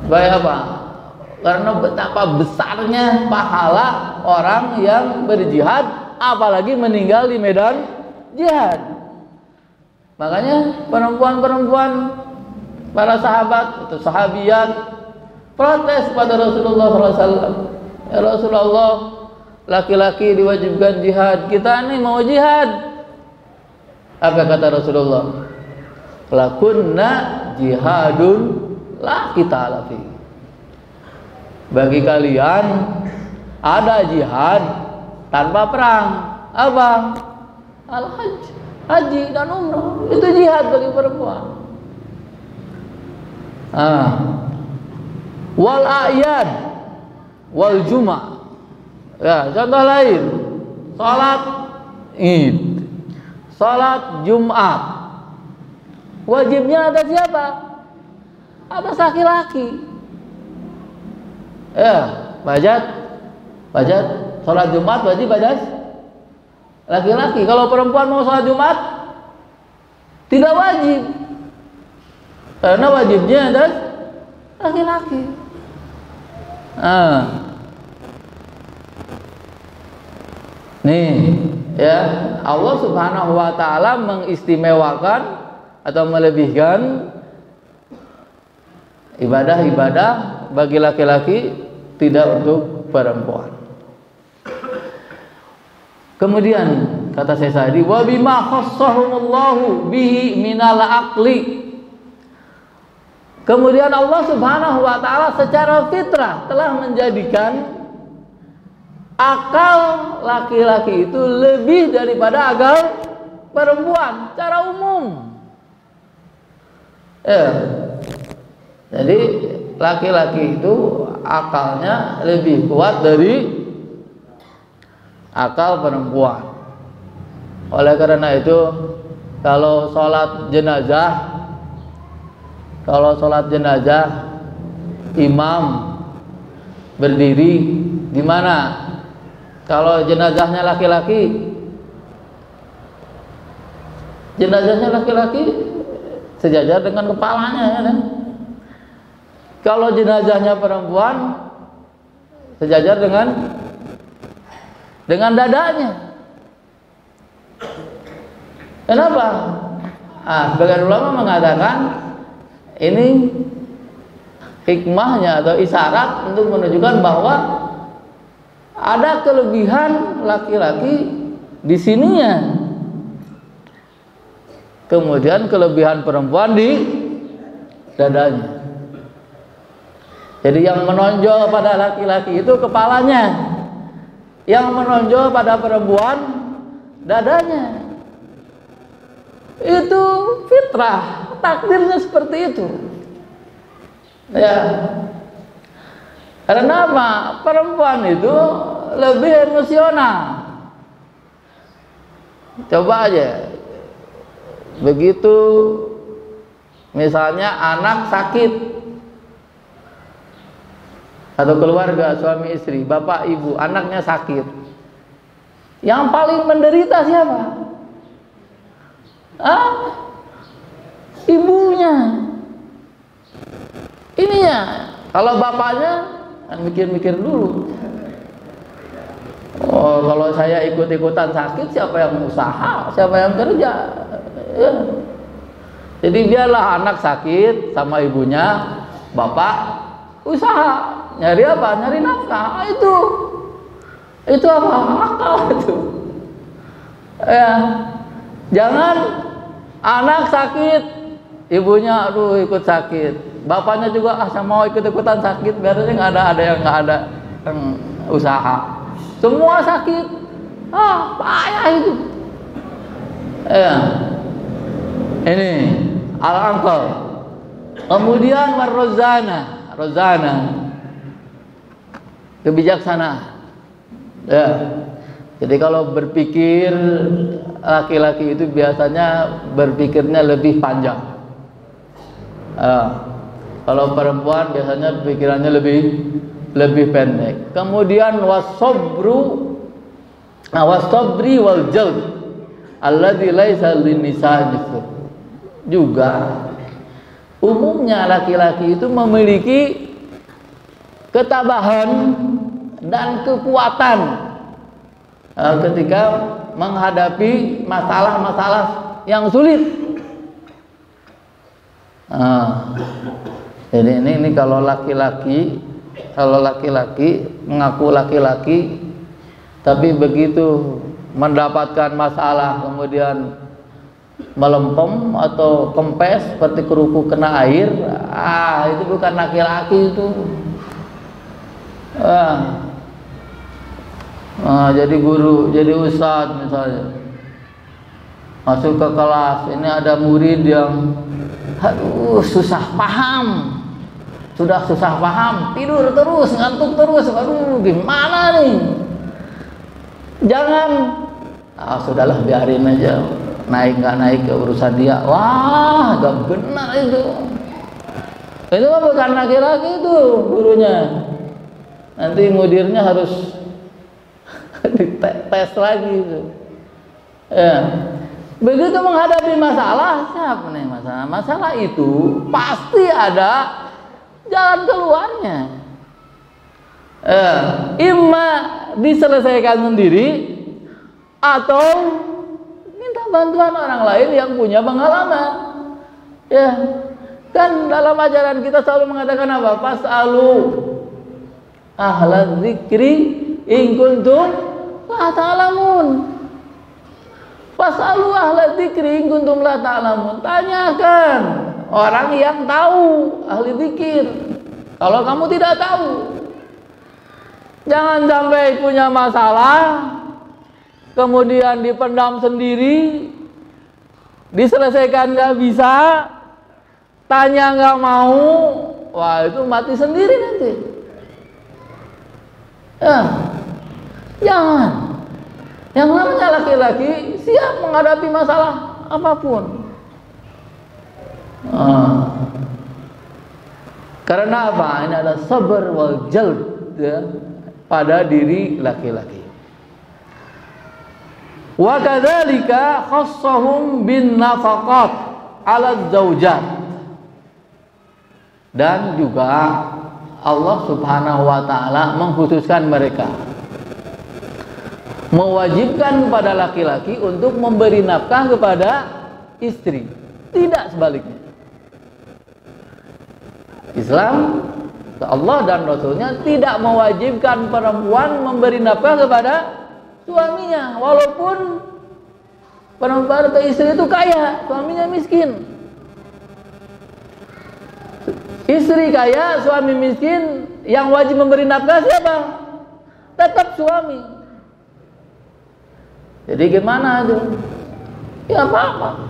Baik apa? Karena betapa besarnya pahala orang yang berjihad, apalagi meninggal di medan jihad. Makanya perempuan-perempuan, para sahabat atau sahabiyat protes pada Rasulullah SAW. Ya Rasulullah, laki-laki diwajibkan jihad, kita ini mau jihad. Apa kata Rasulullah? Lakunna jihadun la qitala fi. Bagi kalian ada jihad tanpa perang. Apa? Al-hajj, haji dan umrah. Itu jihad bagi perempuan. Wal a'yad wal juma'. Ya, contoh lain. Salat Id, salat Jumat. Wajibnya atas siapa? Atas laki-laki. Ya, wajib salat Jumat wajib atas laki-laki. Kalau perempuan mau salat Jumat tidak wajib, karena wajibnya atas laki-laki. Nih, ya, Allah Subhanahu wa taala mengistimewakan atau melebihkan ibadah-ibadah bagi laki-laki, tidak untuk perempuan. Kemudian kata saya tadi, wa bima khassahumullahu bihi minal aqli. Kemudian Allah Subhanahu wa taala secara fitrah telah menjadikan akal laki-laki itu lebih daripada akal perempuan secara umum. Ya. Jadi laki-laki itu akalnya lebih kuat dari akal perempuan. Oleh karena itu, kalau sholat jenazah imam berdiri di mana? Kalau jenazahnya laki-laki sejajar dengan kepalanya, ya kan? Kalau jenazahnya perempuan sejajar dengan dadanya. Kenapa? Sebagian ulama mengatakan ini hikmahnya atau isyarat untuk menunjukkan bahwa ada kelebihan laki-laki di sininya, kemudian kelebihan perempuan di dadanya. Jadi yang menonjol pada laki-laki itu kepalanya, yang menonjol pada perempuan dadanya. Itu fitrah, takdirnya seperti itu. Ya. Karena apa? Perempuan itu lebih emosional. Coba aja, begitu misalnya anak sakit atau keluarga suami istri, bapak ibu, anaknya sakit, yang paling menderita siapa? Ibunya. Ininya. Kalau bapaknya mikir-mikir dulu. Oh, kalau saya ikut-ikutan sakit, siapa yang usaha, siapa yang kerja? Ya. Jadi biarlah anak sakit sama ibunya, bapak usaha. Nyari apa? Nyari nafkah. Itu apa? Akal itu. Ya. Jangan anak sakit, ibunya aduh ikut sakit. Bapaknya juga saya mau ikut-ikutan sakit, biasanya nggak ada yang usaha. Semua sakit, payah itu. Ya, ini al-aql. Kemudian rozana, kebijaksanaan. Ya, jadi kalau berpikir laki-laki itu biasanya berpikirnya lebih panjang. Kalau perempuan biasanya pikirannya lebih pendek. Kemudian wasabri wal jald alladzi laisa lin-nisa'i juga umumnya laki-laki itu memiliki ketabahan dan kekuatan ketika menghadapi masalah-masalah yang sulit. Ah, jadi ini kalau laki-laki mengaku laki-laki, tapi begitu mendapatkan masalah kemudian melempem atau kempes seperti kerupuk kena air, itu bukan laki-laki itu. Jadi guru, jadi ustadz misalnya, masuk ke kelas, ini ada murid yang susah paham, sudah susah paham, tidur terus, ngantuk terus, gimana nih? Jangan, sudahlah biarin aja, naik nggak naik ke urusan dia. Wah, gak benar itu mah bukan laki-laki itu gurunya. Nanti mudirnya harus dites lagi itu. Ya. Begitu menghadapi masalah, siapa nih masalah? Masalah itu pasti ada jalan keluarnya. Imma diselesaikan sendiri atau minta bantuan orang lain yang punya pengalaman. Ya, kan dalam ajaran kita selalu mengatakan apa? Fas'alu ahla dzikri in kuntum la ta'lamun. Fas'alu ahla dzikri in kuntum la ta'lamun. Tanyakan orang yang tahu, ahli zikir. Kalau kamu tidak tahu, jangan sampai punya masalah kemudian dipendam sendiri, diselesaikan nggak bisa, tanya nggak mau, wah itu mati sendiri nanti. Ya, jangan. Yang namanya laki-laki siap menghadapi masalah apapun. Karena apa? Ini ada sabar wal jalb, ya, pada diri laki-laki. Wa kadzalika khassahum bin nafaqat 'ala zaujat. Dan juga Allah Subhanahu wa taala mengkhususkan mereka, mewajibkan kepada laki-laki untuk memberi nafkah kepada istri, tidak sebaliknya. Islam, Allah dan Rasulnya tidak mewajibkan perempuan memberi nafkah kepada suaminya, walaupun perempuan atau istri itu kaya, suaminya miskin. Istri kaya, suami miskin, yang wajib memberi nafkah siapa? Tetap suami. Jadi gimana itu? Ya apa-apa,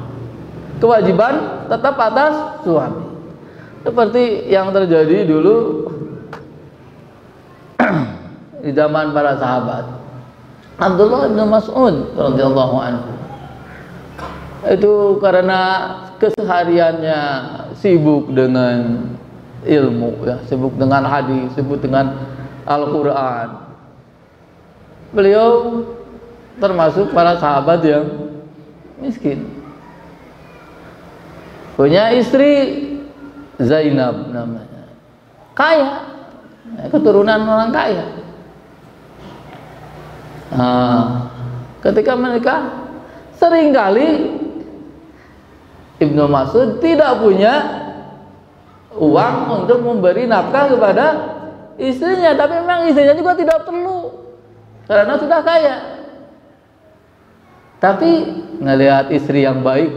kewajiban tetap atas suami. Seperti yang terjadi dulu di zaman para sahabat. Abdullah bin Mas'ud radhiyallahu anhu itu karena kesehariannya sibuk dengan ilmu, ya, sibuk dengan hadis, sibuk dengan Al-Quran. Beliau termasuk para sahabat yang miskin. Punya istri Zainab namanya, kaya, keturunan orang kaya. Ketika menikah, seringkali Ibnu Mas'ud tidak punya uang untuk memberi nafkah kepada istrinya, tapi memang istrinya juga tidak perlu karena sudah kaya. Tapi ngelihat istri yang baik,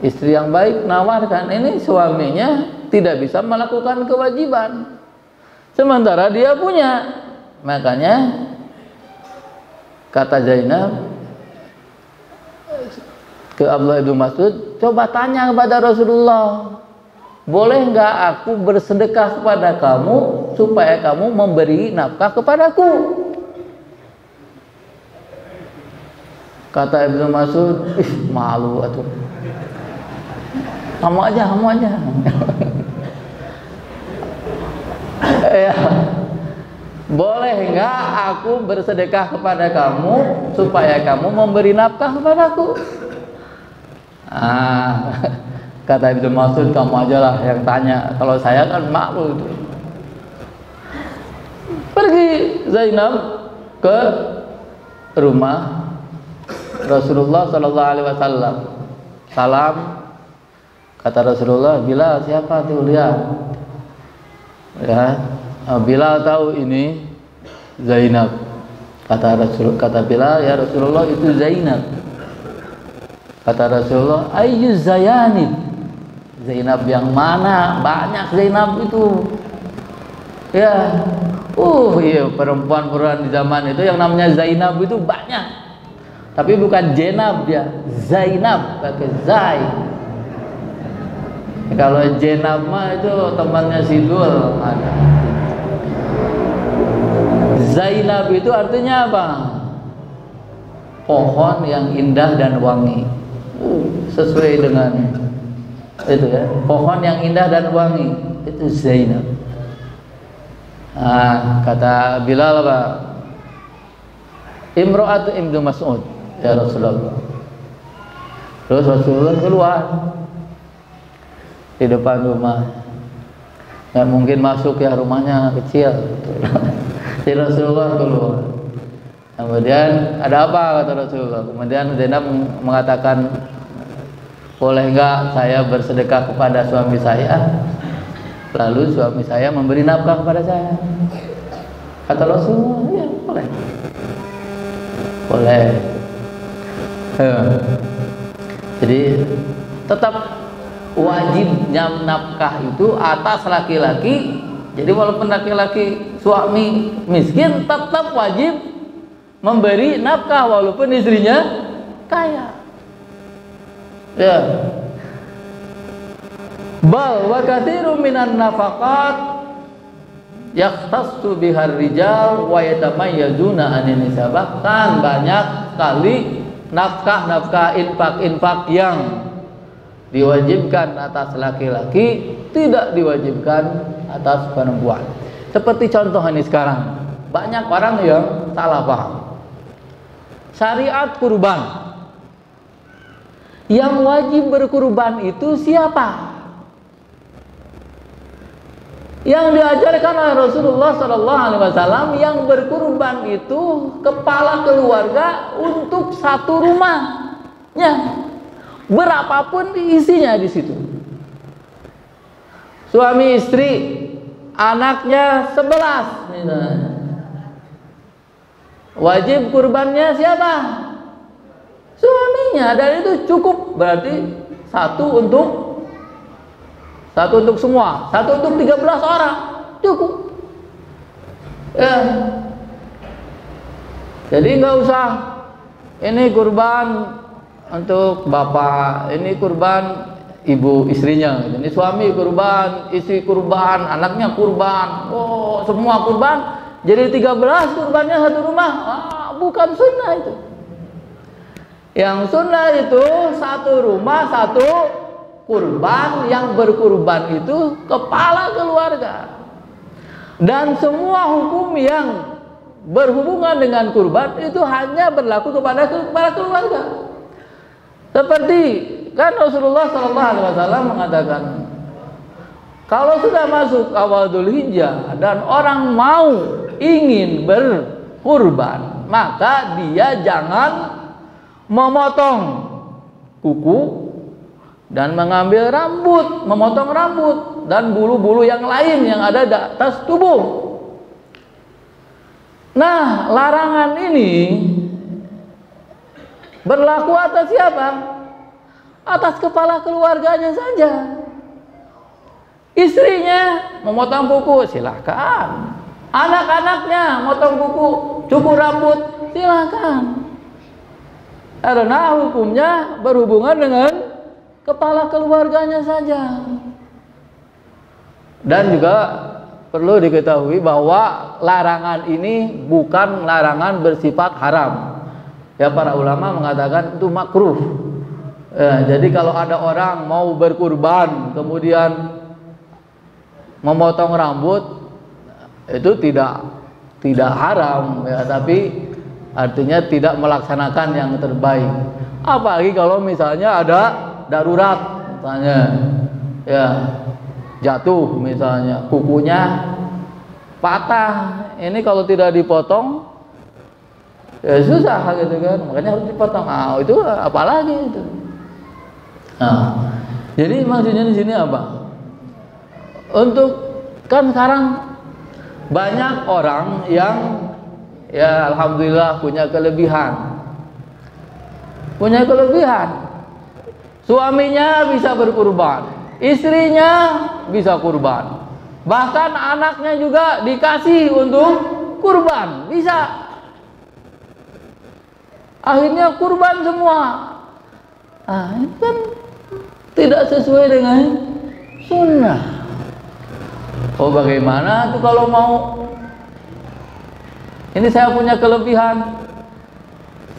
istri yang baik nawarkan, ini suaminya tidak bisa melakukan kewajiban, sementara dia punya. Makanya kata Zainab ke Abdullah bin Mas'ud, coba tanya kepada Rasulullah, boleh nggak aku bersedekah kepada kamu supaya kamu memberi nafkah kepadaku? Kata Ibnu Mas'ud, malu atuh. Kamu aja. Ya, boleh nggak aku bersedekah kepada kamu supaya kamu memberi nafkah kepadaku? Kata Ibnu Mas'ud, kamu aja lah yang tanya, kalau saya kan malu. Pergi Zainab ke rumah Rasulullah Sallallahu Alaihi Wasallam, salam, Kata Rasulullah, Bilal siapa tuh, lihat. Ya, Bilal tahu ini Zainab. Kata Bilal, ya Rasulullah, itu Zainab. Kata Rasulullah, ayyu Zayanib, Zainab yang mana? Banyak Zainab itu. Ya, iya, perempuan-perempuan di zaman itu yang namanya Zainab itu banyak. Tapi bukan Jenab dia, Zainab pakai Zai. Kalau Jenab mah itu temannya Sidul ada. Zainab itu artinya apa? Pohon yang indah dan wangi. Sesuai dengan itu ya, pohon yang indah dan wangi, itu Zainab. Kata Bilal apa? Imro'atu Ibnu Mas'ud, ya Rasulullah. Terus Rasulullah keluar di depan rumah. Nggak mungkin masuk ya, rumahnya kecil. Si Rasulullah keluar. Kemudian ada apa, kata Rasulullah? Kemudian Zainab mengatakan, boleh enggak saya bersedekah kepada suami saya? Lalu suami saya memberi nafkah kepada saya. Kata Rasulullah, ya boleh. Boleh. Jadi tetap wajibnya nafkah itu atas laki-laki. Jadi walaupun laki-laki suami miskin, tetap wajib memberi nafkah walaupun istrinya kaya. Ya. Bal wa katsiru minan nafaqat yahtassu bihar rijal wa yatamayyazuna anin nisa. Bahkan banyak sekali nafkah-nafkah infak-infak yang diwajibkan atas laki-laki tidak diwajibkan atas perempuan. Seperti contoh ini sekarang, banyak orang yang salah paham. Syariat kurban, yang wajib berkurban itu siapa? Yang diajarkan oleh Rasulullah SAW, yang berkurban itu kepala keluarga untuk satu rumahnya, berapapun isinya di situ. Suami istri, anaknya 11 misalnya. Wajib kurbannya siapa? Suaminya. Dan itu cukup, berarti satu untuk semua, satu untuk 13 orang, cukup. Ya. Jadi nggak usah ini kurban untuk bapak, ini kurban ibu istrinya, ini suami kurban, istri kurban, anaknya kurban, oh semua kurban, jadi 13 kurbannya satu rumah. Bukan sunnah itu. Yang sunnah itu satu rumah satu kurban, yang berkurban itu kepala keluarga. Dan semua hukum yang berhubungan dengan kurban itu hanya berlaku kepada kepala keluarga. Seperti kan Rasulullah SAW mengatakan, kalau sudah masuk awal Dzulhijjah dan orang mau ingin berkurban, maka dia jangan memotong kuku dan mengambil rambut, memotong rambut dan bulu-bulu yang lain yang ada di atas tubuh. Nah, larangan ini berlaku atas siapa? Atas kepala keluarganya saja. Istrinya memotong kuku, silakan. Anak-anaknya motong kuku, cukur rambut, silakan. Karena hukumnya berhubungan dengan kepala keluarganya saja. Dan juga perlu diketahui bahwa larangan ini bukan larangan bersifat haram. Ya, para ulama mengatakan itu makruh. Ya, jadi kalau ada orang mau berkurban kemudian memotong rambut, itu tidak haram ya, tapi artinya tidak melaksanakan yang terbaik. Apalagi kalau misalnya ada darurat, misalnya ya jatuh, misalnya kukunya patah, ini kalau tidak dipotong ya susah gitu kan, makanya harus dipotong. Itu apalagi itu. Nah, Jadi maksudnya di sini apa? Untuk kan sekarang banyak orang yang ya alhamdulillah punya kelebihan. Punya kelebihan. Suaminya bisa berkurban, istrinya bisa kurban. Bahkan anaknya juga dikasih untuk kurban, bisa. Akhirnya kurban semua. Ah, itu kan tidak sesuai dengan sunnah. Oh, bagaimana tuh kalau mau? Ini saya punya kelebihan.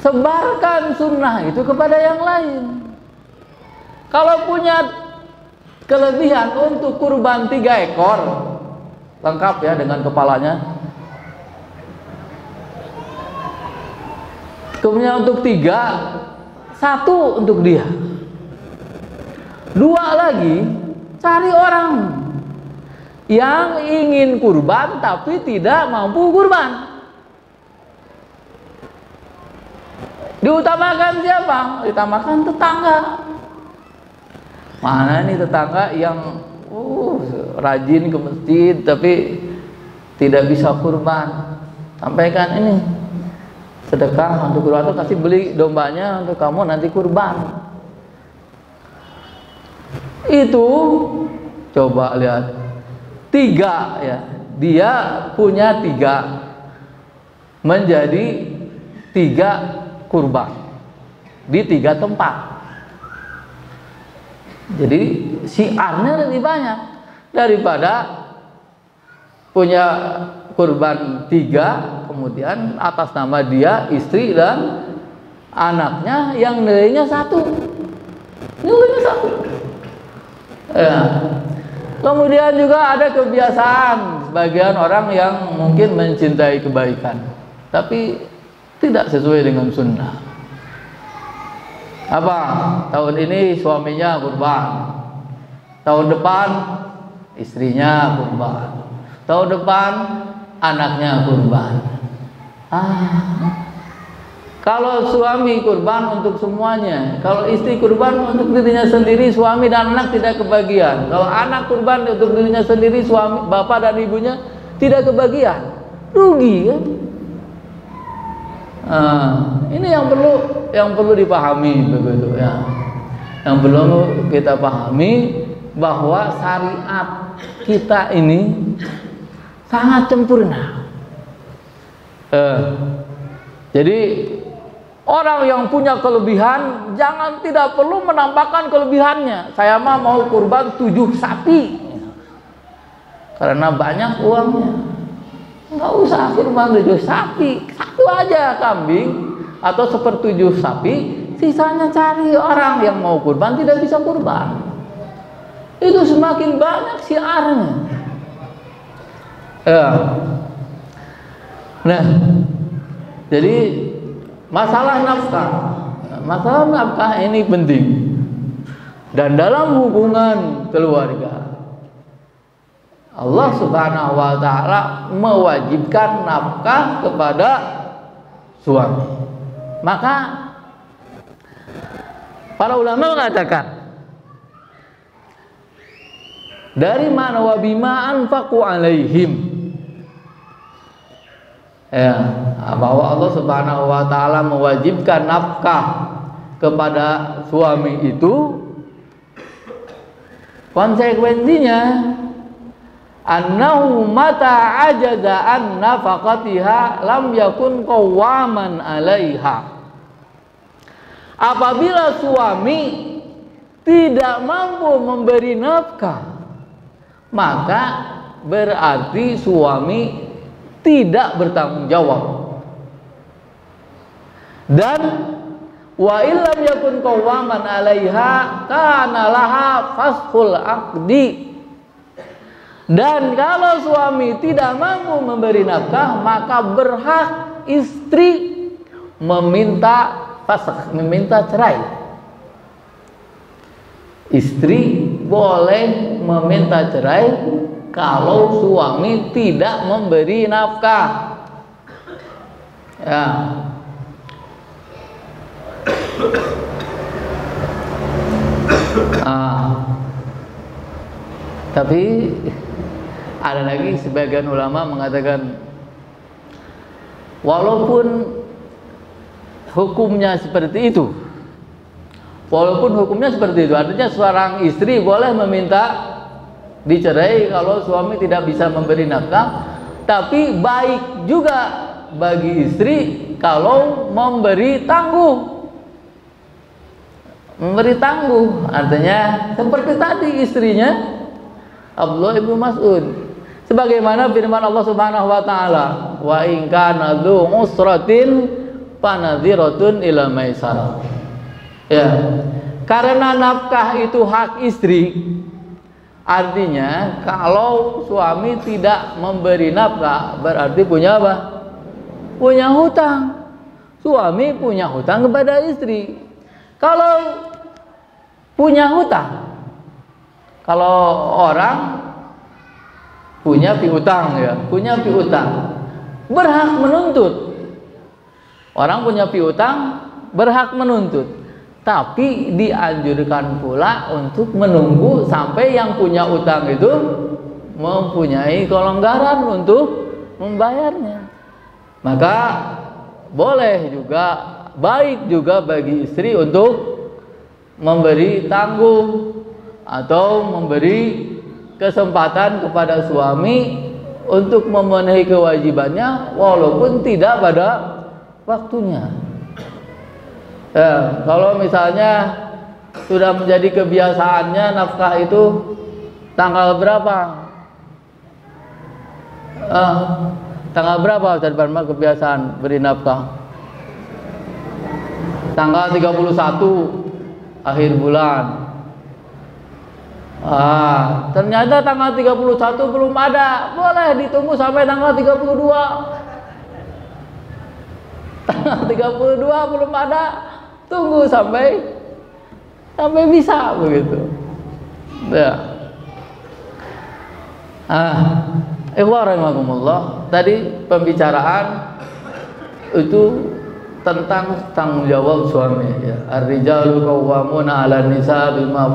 Sebarkan sunnah itu kepada yang lain. Kalau punya kelebihan untuk kurban 3 ekor, lengkap ya dengan kepalanya. Kemudian untuk 3, 1 untuk dia. 2 lagi, cari orang yang ingin kurban tapi tidak mampu kurban. Diutamakan siapa? Diutamakan tetangga. Mana nih tetangga yang rajin ke masjid tapi tidak bisa kurban? Sampaikan ini sedekah untuk kurban, atau kasih beli dombanya untuk kamu nanti kurban. Itu coba lihat 3 ya, dia punya 3 menjadi 3 kurban di 3 tempat. Jadi syiarnya lebih banyak daripada punya kurban 3 kemudian atas nama dia, istri dan anaknya yang nilainya 1. Nilainya 1. Ya. Kemudian juga ada kebiasaan sebagian orang yang mungkin mencintai kebaikan tapi tidak sesuai dengan sunnah. Apa? Tahun ini suaminya kurban, tahun depan istrinya kurban, tahun depan anaknya kurban. Kalau suami kurban untuk semuanya, kalau istri kurban untuk dirinya sendiri, suami dan anak tidak kebagian. Kalau anak kurban untuk dirinya sendiri, suami, bapak dan ibunya tidak kebagian, rugi kan? Ini yang perlu dipahami begitu ya. Yang perlu kita pahami bahwa syariat kita ini sangat sempurna. Jadi orang yang punya kelebihan jangan tidak perlu menampakkan kelebihannya. Saya mah mau kurban 7 sapi karena banyak uangnya. Nggak usah kurban 7 sapi, 1 aja kambing atau 1/7 sapi, sisanya cari orang yang mau kurban tidak bisa kurban. Itu semakin banyak syiarnya. Nah, jadi masalah nafkah ini penting. Dan dalam hubungan keluarga Allah Subhanahu wa ta'ala mewajibkan nafkah kepada suami. Maka para ulama mengatakan dari mana wa bima anfaqu alaihim, ya, bahwa Allah Subhanahu wa ta'ala mewajibkan nafkah kepada suami itu, konsekuensinya annahu mata ajaza an nafaqatiha lam yakun qawaman 'alaiha. Apabila suami tidak mampu memberi nafkah, maka berarti suami tidak bertanggung jawab. Dan wa illam yakun qawaman 'alaiha kana laha faskhul aqdi. Dan kalau suami tidak mampu memberi nafkah, maka berhak istri meminta fasakh, meminta cerai. Istri boleh meminta cerai kalau suami tidak memberi nafkah. Ya. Tapi ada lagi sebagian ulama mengatakan walaupun hukumnya seperti itu, artinya seorang istri boleh meminta dicerai kalau suami tidak bisa memberi nafkah, tapi baik juga bagi istri kalau memberi tangguh. Artinya seperti tadi istrinya Abdullah ibnu Mas'ud, sebagaimana firman Allah Subhanahu wa taala, wa in kana dzu usratin fanadhiratun ila maisarah. Ya, karena nafkah itu hak istri, artinya kalau suami tidak memberi nafkah berarti punya apa? Punya hutang. Suami punya hutang kepada istri. Kalau punya hutang, kalau orang punya piutang, ya, berhak menuntut. Orang punya piutang berhak menuntut, tapi dianjurkan pula untuk menunggu sampai yang punya utang itu mempunyai kelonggaran untuk membayarnya. Maka boleh juga, baik juga bagi istri untuk memberi tangguh atau memberi kesempatan kepada suami untuk memenuhi kewajibannya walaupun tidak pada waktunya. Ya, kalau misalnya sudah menjadi kebiasaannya nafkah itu tanggal berapa? Tanggal berapa Ustaz Barma kebiasaan beri nafkah? Tanggal 31 akhir bulan. Ternyata tanggal 31 belum ada. Boleh ditunggu sampai tanggal 32. Tanggal 32 belum ada. Tunggu sampai bisa begitu. Ya. Ikhwanakumullah, tadi pembicaraan itu tentang tanggung jawab suami, ya. Ar-rijalu qawwamuna 'alan nisa bima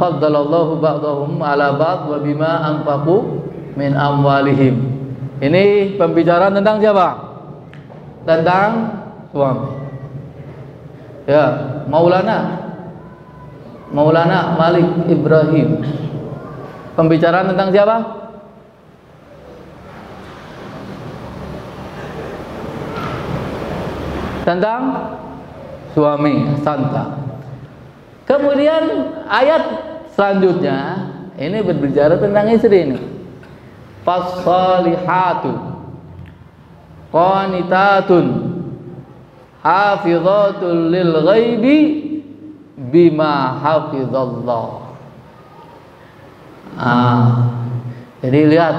faddalallahu ba'dahum 'ala ba'd wa bima anfaqu min amwalihim. Ini pembicaraan tentang siapa? Tentang suami. Ya, Maulana Malik Ibrahim. Pembicaraan tentang siapa? Tentang suami, santa. Kemudian ayat selanjutnya ini berbicara tentang istri ini. Fas-salihatu qanitatun hafizatul lil ghaibi bima hafizallah. Jadi lihat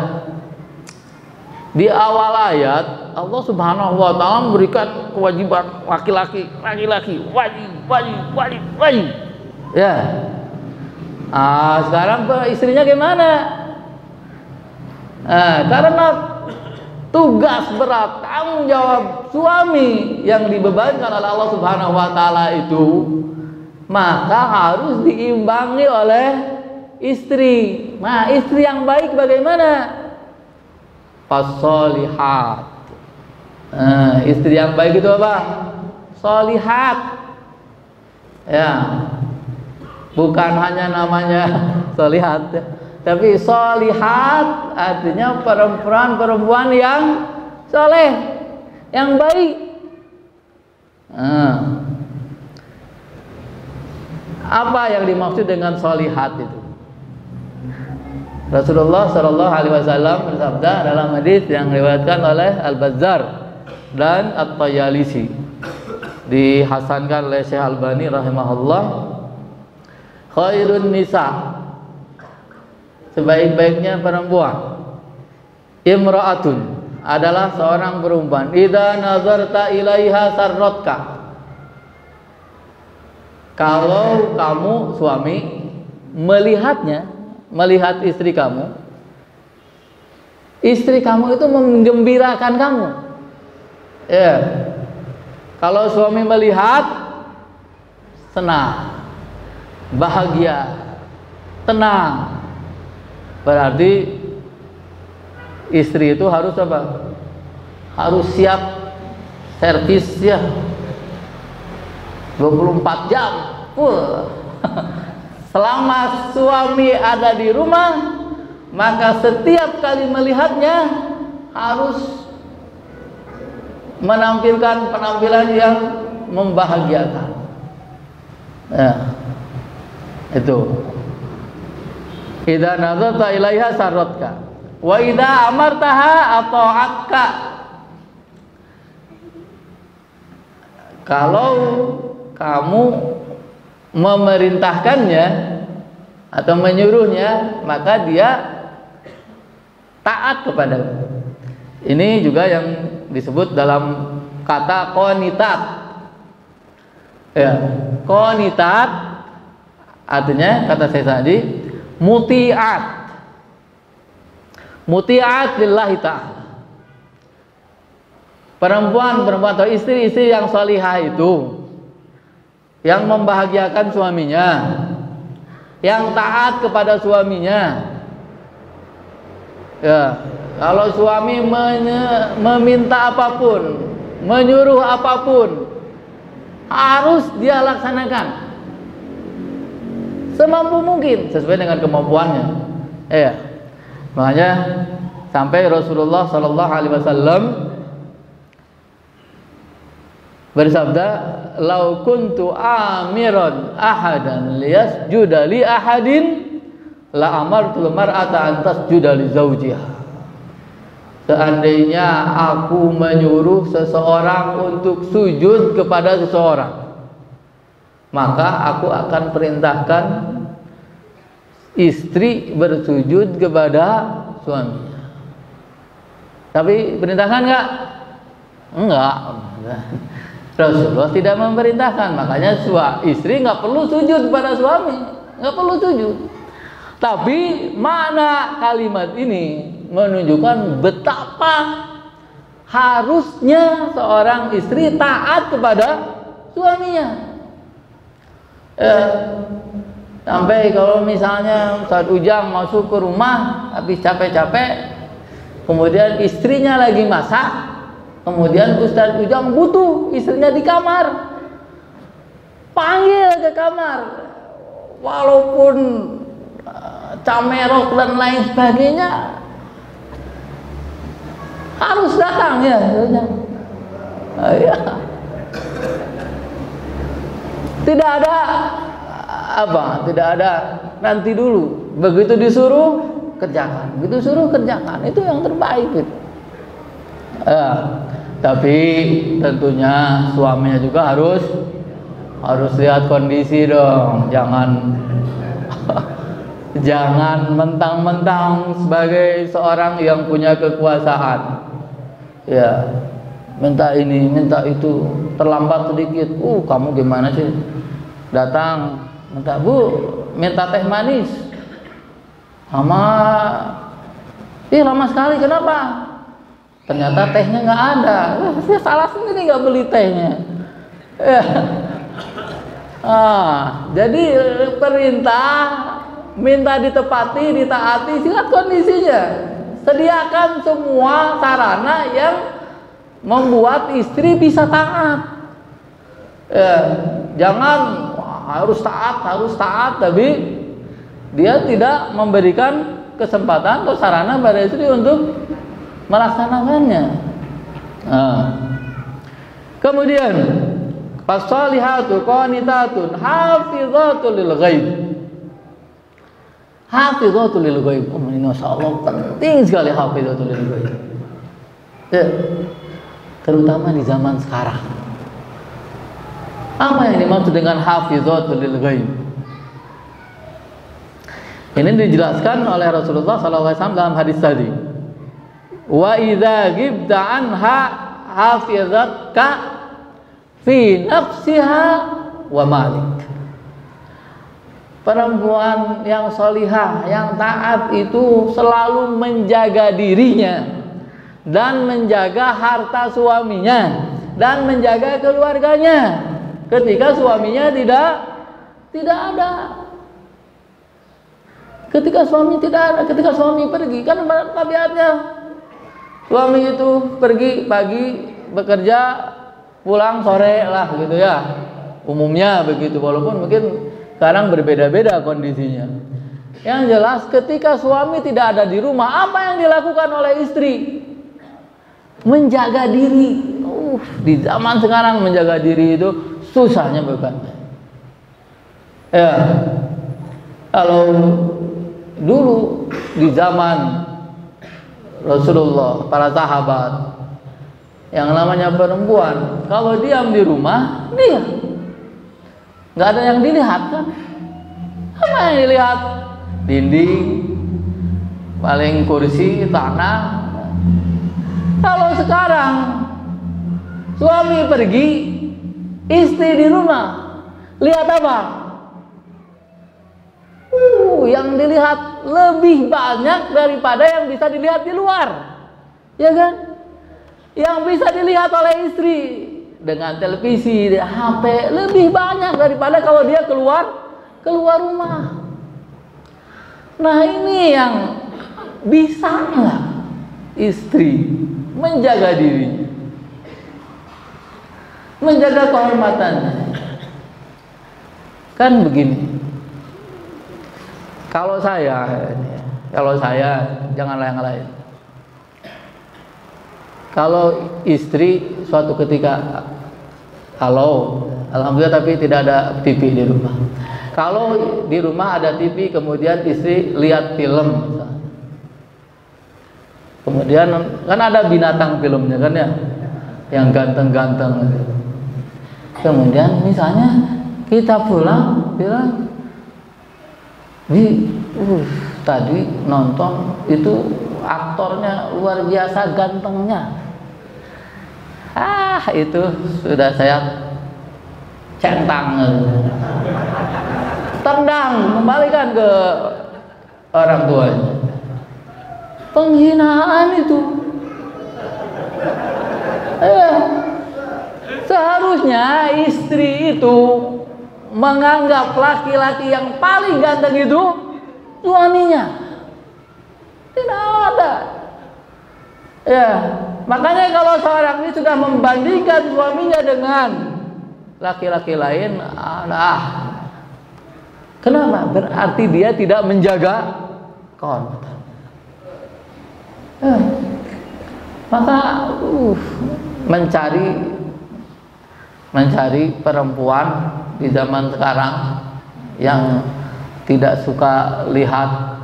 di awal ayat Allah Subhanahu wa taala memberikan kewajiban laki-laki wajib. Ya. Sekarang istrinya gimana? Karena tugas berat, tanggung jawab suami yang dibebankan oleh Allah Subhanahu wa taala itu, maka harus diimbangi oleh istri. Nah, istri yang baik bagaimana? Fas-sholihat. Istri yang baik itu apa? Sholihat. Ya. Bukan hanya namanya sholihat, tapi sholihat artinya perempuan yang soleh, yang baik. Apa yang dimaksud dengan sholihat itu? Rasulullah Shallallahu Alaihi Wasallam bersabda dalam hadis yang diriwayatkan oleh Al-Bazzar dan At-Tayalisi, dihasankan oleh Syekh Albani rahimahullah, khairun nisa, sebaik-baiknya perempuan, imra'atun, adalah seorang perempuan, idza nazarta ilaiha sarratka, kalau kamu suami melihat istri kamu itu menggembirakan kamu. Ya. Kalau suami melihat senang, bahagia, tenang. Berarti istri itu harus apa? Harus siap servis ya, 24 jam full. Selama suami ada di rumah, maka setiap kali melihatnya harus menampilkan penampilan yang membahagiakan. Ya, itu. Idza nazarta ilaiha sarratka wa idza amartaha ata'atka. Kalau kamu memerintahkannya atau menyuruhnya, maka dia taat kepadamu. Ini juga yang disebut dalam kata qanitat. Ya, qanitat artinya kata saya tadi muti'at. Muti'at lillahi ta'ala. Perempuan-perempuan atau istri-istri yang salihah itu yang membahagiakan suaminya, yang taat kepada suaminya. Ya, kalau suami meminta apapun, menyuruh apapun, harus dia laksanakan semampu mungkin sesuai dengan kemampuannya. Ya, makanya sampai Rasulullah Sallallahu Alaihi Wasallam bersabda, "Lau kuntu amiran ahadan liyasjuda li ahadin la amartul mar'ata an tasjuda li zawjiha." Seandainya aku menyuruh seseorang untuk sujud kepada seseorang, maka aku akan perintahkan istri bersujud kepada suaminya. Tapi perintahkan enggak? Enggak. Rasulullah tidak memerintahkan, makanya istri nggak perlu sujud kepada suami, nggak perlu sujud. Tapi makna kalimat ini menunjukkan betapa harusnya seorang istri taat kepada suaminya. Sampai kalau misalnya Ustaz Ujang masuk ke rumah habis capek-capek, kemudian istrinya lagi masak, kemudian Ustaz Ujang butuh istrinya di kamar, panggil ke kamar, walaupun camerok dan lain sebagainya, harus datang ya. Ya. Tidak ada apa? Tidak ada nanti dulu. Begitu disuruh kerjakan, begitu suruh kerjakan, itu yang terbaik gitu. Tapi tentunya suaminya juga harus lihat kondisi dong, jangan jangan mentang-mentang sebagai seorang yang punya kekuasaan, ya minta ini minta itu, terlambat sedikit, kamu gimana sih, datang minta, Bu, minta teh manis, lama sekali, kenapa? Ternyata tehnya nggak ada. Saya salah sendiri nggak beli tehnya. Ya. Jadi perintah minta ditepati, ditaati, lihat kondisinya. Sediakan semua sarana yang membuat istri bisa taat. Ya. Jangan harus taat, tapi dia tidak memberikan kesempatan atau sarana pada istri untuk melaksanakannya. Kemudian fasalihatu qanitatun hafizatul lil ghaib. Hafizatul lil ghaib. Ini masyaallah penting sekali hafizatul lil ghaib. Ya, terutama di zaman sekarang. Apa yang dimaksud dengan hafizatul lil ghaib? Ini dijelaskan oleh Rasulullah SAW dalam hadis tadi. Wa idza ghibta anha hafizatka fi nafsiha wa malik. Perempuan yang salihah, yang taat itu selalu menjaga dirinya dan menjaga harta suaminya dan menjaga keluarganya ketika suaminya tidak Tidak ada. Ketika suami tidak ada, ketika suami pergi, kan tabiatnya suami itu pergi pagi bekerja, pulang sore lah gitu ya. Umumnya begitu, walaupun mungkin sekarang berbeda-beda kondisinya. Yang jelas ketika suami tidak ada di rumah, apa yang dilakukan oleh istri? Menjaga diri. Di zaman sekarang menjaga diri itu susahnya bukan. Ya, kalau dulu di zaman Rasulullah, para sahabat, yang namanya perempuan kalau diam di rumah, dia nggak ada yang dilihat kan? Apa yang dilihat? Dinding, paling kursi, tanah. Kalau sekarang suami pergi, istri di rumah, lihat apa? Yang dilihat lebih banyak daripada yang bisa dilihat di luar, ya kan? Yang bisa dilihat oleh istri dengan televisi, HP lebih banyak daripada kalau dia keluar rumah. Nah, ini yang bisa nggak istri menjaga dirinya, menjaga kehormatannya? Kan begini. Kalau saya janganlah yang lain. Kalau istri suatu ketika, kalau alhamdulillah tapi tidak ada TV di rumah. Kalau di rumah ada TV, kemudian istri lihat film, kemudian kan ada binatang filmnya kan ya, yang ganteng-ganteng. Kemudian misalnya kita pulang bilang, tadi nonton itu aktornya luar biasa gantengnya. Itu sudah saya centang, tendang, kembalikan ke orang tuanya. Penghinaan itu. Seharusnya istri itu menganggap laki-laki yang paling ganteng itu suaminya. Tidak ada. Ya, makanya kalau seorang ini sudah membandingkan suaminya dengan laki-laki lain, kenapa? Berarti dia tidak menjaga kehormatan. Maka mencari perempuan di zaman sekarang yang tidak suka lihat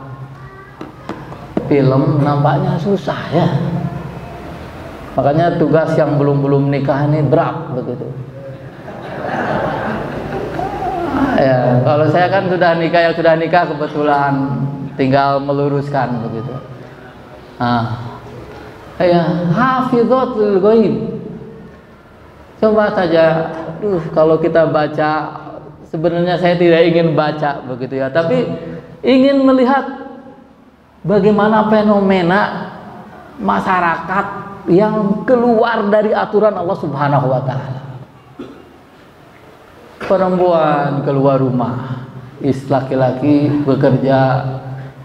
film nampaknya susah ya. Makanya tugas yang belum nikah ini berat begitu. Ya, kalau saya kan sudah nikah, yang sudah nikah kebetulan tinggal meluruskan begitu. Hafizatul ghaib. Coba saja, kalau kita baca, sebenarnya saya tidak ingin baca begitu ya, tapi ingin melihat bagaimana fenomena masyarakat yang keluar dari aturan Allah Subhanahu wa Ta'ala. Perempuan keluar rumah, laki-laki bekerja,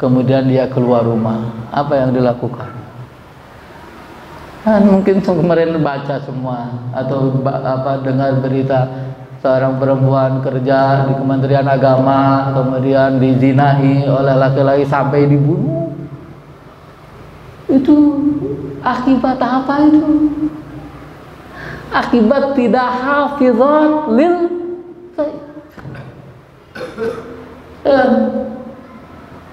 kemudian dia keluar rumah, apa yang dilakukan? Mungkin kemarin baca semua atau dengar berita seorang perempuan kerja di Kementerian Agama, kemudian dizinahi oleh laki-laki sampai dibunuh. Itu akibat apa itu? Akibat tidak hafizat lil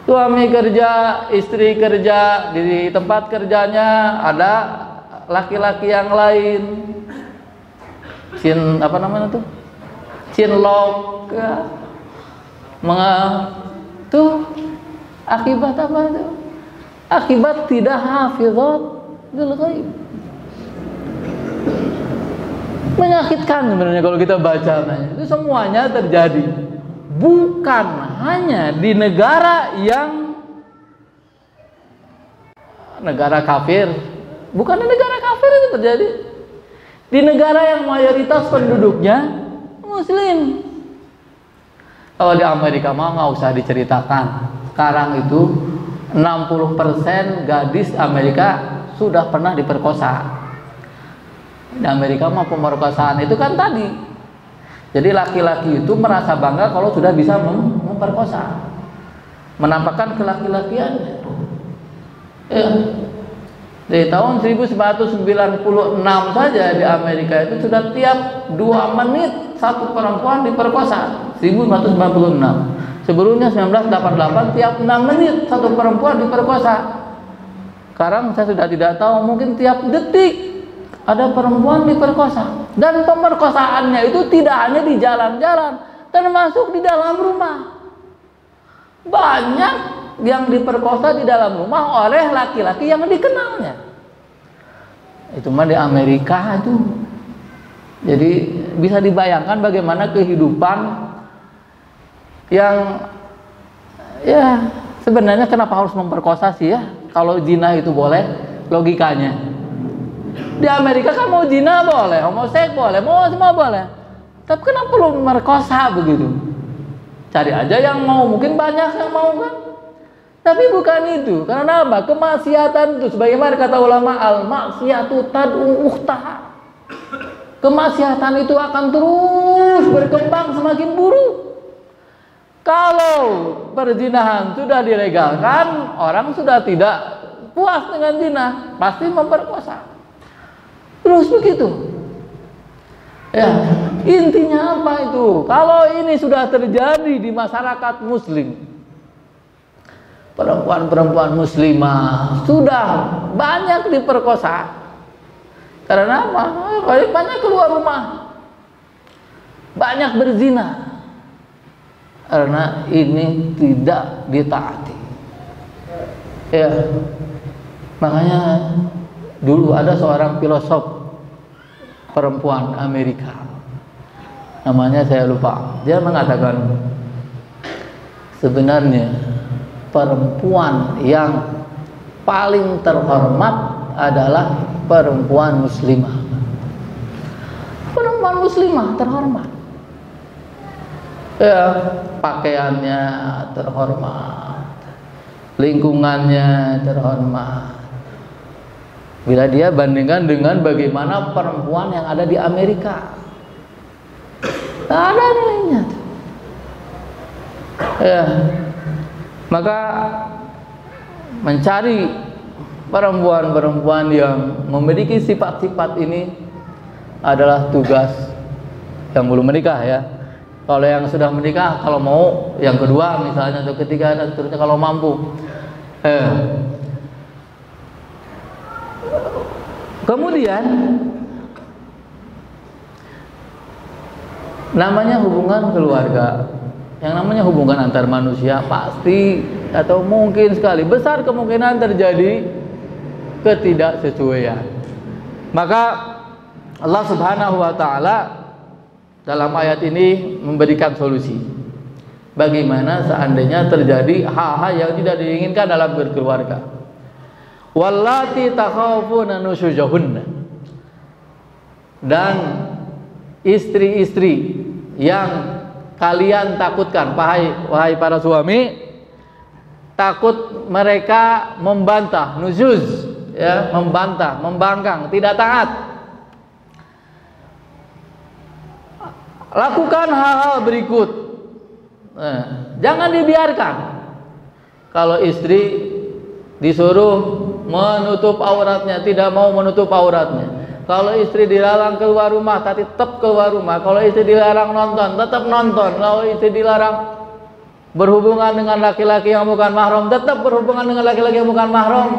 suami kerja, istri kerja, di tempat kerjanya ada laki-laki yang lain, cinlok ya. Tuh akibat apa itu? Akibat tidak hafizat lil ghaib. Menyakitkan sebenarnya kalau kita baca. Itu semuanya terjadi, bukan hanya di negara yang negara kafir, bukan di negara kafir itu terjadi, di negara yang mayoritas penduduknya muslim. Kalau di Amerika mah nggak usah diceritakan. Sekarang itu 60% gadis Amerika sudah pernah diperkosa. Di Amerika mah pemerkosaan itu kan tadi. Jadi laki-laki itu merasa bangga kalau sudah bisa memperkosa, menampakkan kelaki-lakiannya. Ya. Dari tahun 1996 saja di Amerika itu sudah tiap 2 menit satu perempuan diperkosa. 1996. Sebelumnya 1988 tiap 6 menit satu perempuan diperkosa. Sekarang saya sudah tidak tahu, mungkin tiap detik ada perempuan diperkosa. Dan pemerkosaannya itu tidak hanya di jalan-jalan, termasuk di dalam rumah. Banyak yang diperkosa di dalam rumah oleh laki-laki yang dikenalnya. Itu mah di Amerika itu. Jadi bisa dibayangkan bagaimana kehidupan yang ya sebenarnya kenapa harus memperkosa sih ya? Kalau zina itu boleh, logikanya. Di Amerika kan mau zina boleh, homoseks boleh, mau semua boleh. Tapi kenapa perlu merkosa begitu? Cari aja yang mau, mungkin banyak yang mau kan? Tapi bukan itu. Karena apa? Kemaksiatan itu sebagaimana kata ulama, al-maksiatu tad'u ukhtaha. Kemaksiatan itu akan terus berkembang semakin buruk. Kalau perzinahan sudah dilegalkan, orang sudah tidak puas dengan zina, pasti memperkosa. Terus begitu. Ya, intinya apa itu? Kalau ini sudah terjadi di masyarakat muslim, perempuan-perempuan muslimah sudah banyak diperkosa. Karena apa? Banyak keluar rumah, banyak berzina. Karena ini tidak ditaati. Ya, makanya dulu ada seorang filosof perempuan Amerika, namanya saya lupa. Dia mengatakan sebenarnya perempuan yang paling terhormat adalah perempuan muslimah. Perempuan muslimah terhormat. Ya, pakaiannya terhormat, lingkungannya terhormat. Bila dia bandingkan dengan bagaimana perempuan yang ada di Amerika, tak ada nilainya. Ya, maka mencari perempuan-perempuan yang memiliki sifat-sifat ini adalah tugas yang belum menikah ya. Kalau yang sudah menikah, kalau mau yang kedua misalnya atau ketiga dan seterusnya kalau mampu. Kemudian namanya hubungan keluarga, yang namanya hubungan antar manusia pasti atau mungkin sekali besar kemungkinan terjadi ketidaksesuaian. Maka Allah Subhanahu wa taala dalam ayat ini memberikan solusi. Bagaimana seandainya terjadi hal-hal yang tidak diinginkan dalam berkeluarga. Wallati takhafuna nusyuzahunna. Dan istri-istri yang kalian takutkan, wahai para suami, takut mereka membantah, nusyuz, ya, membantah, membangkang, tidak taat. Lakukan hal-hal berikut. Jangan dibiarkan. Kalau istri disuruh menutup auratnya, tidak mau menutup auratnya. Kalau istri dilarang keluar rumah, tetap keluar rumah. Kalau istri dilarang nonton, tetap nonton. Kalau istri dilarang berhubungan dengan laki-laki yang bukan mahram, tetap berhubungan dengan laki-laki yang bukan mahram.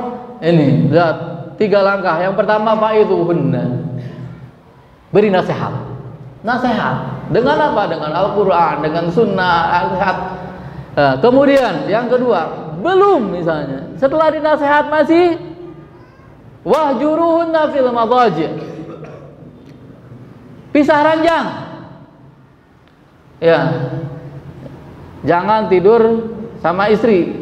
Ini 3 langkah. Yang pertama, fa'idhuhunna. Beri nasihat. Nasihat. Dengan apa? Dengan Al-Quran, dengan sunnah, nasihat. Kemudian yang kedua, belum misalnya, setelah dinasihat masih, wahjuruhunna fil madaji'. Pisah ranjang. Ya. Jangan tidur sama istri.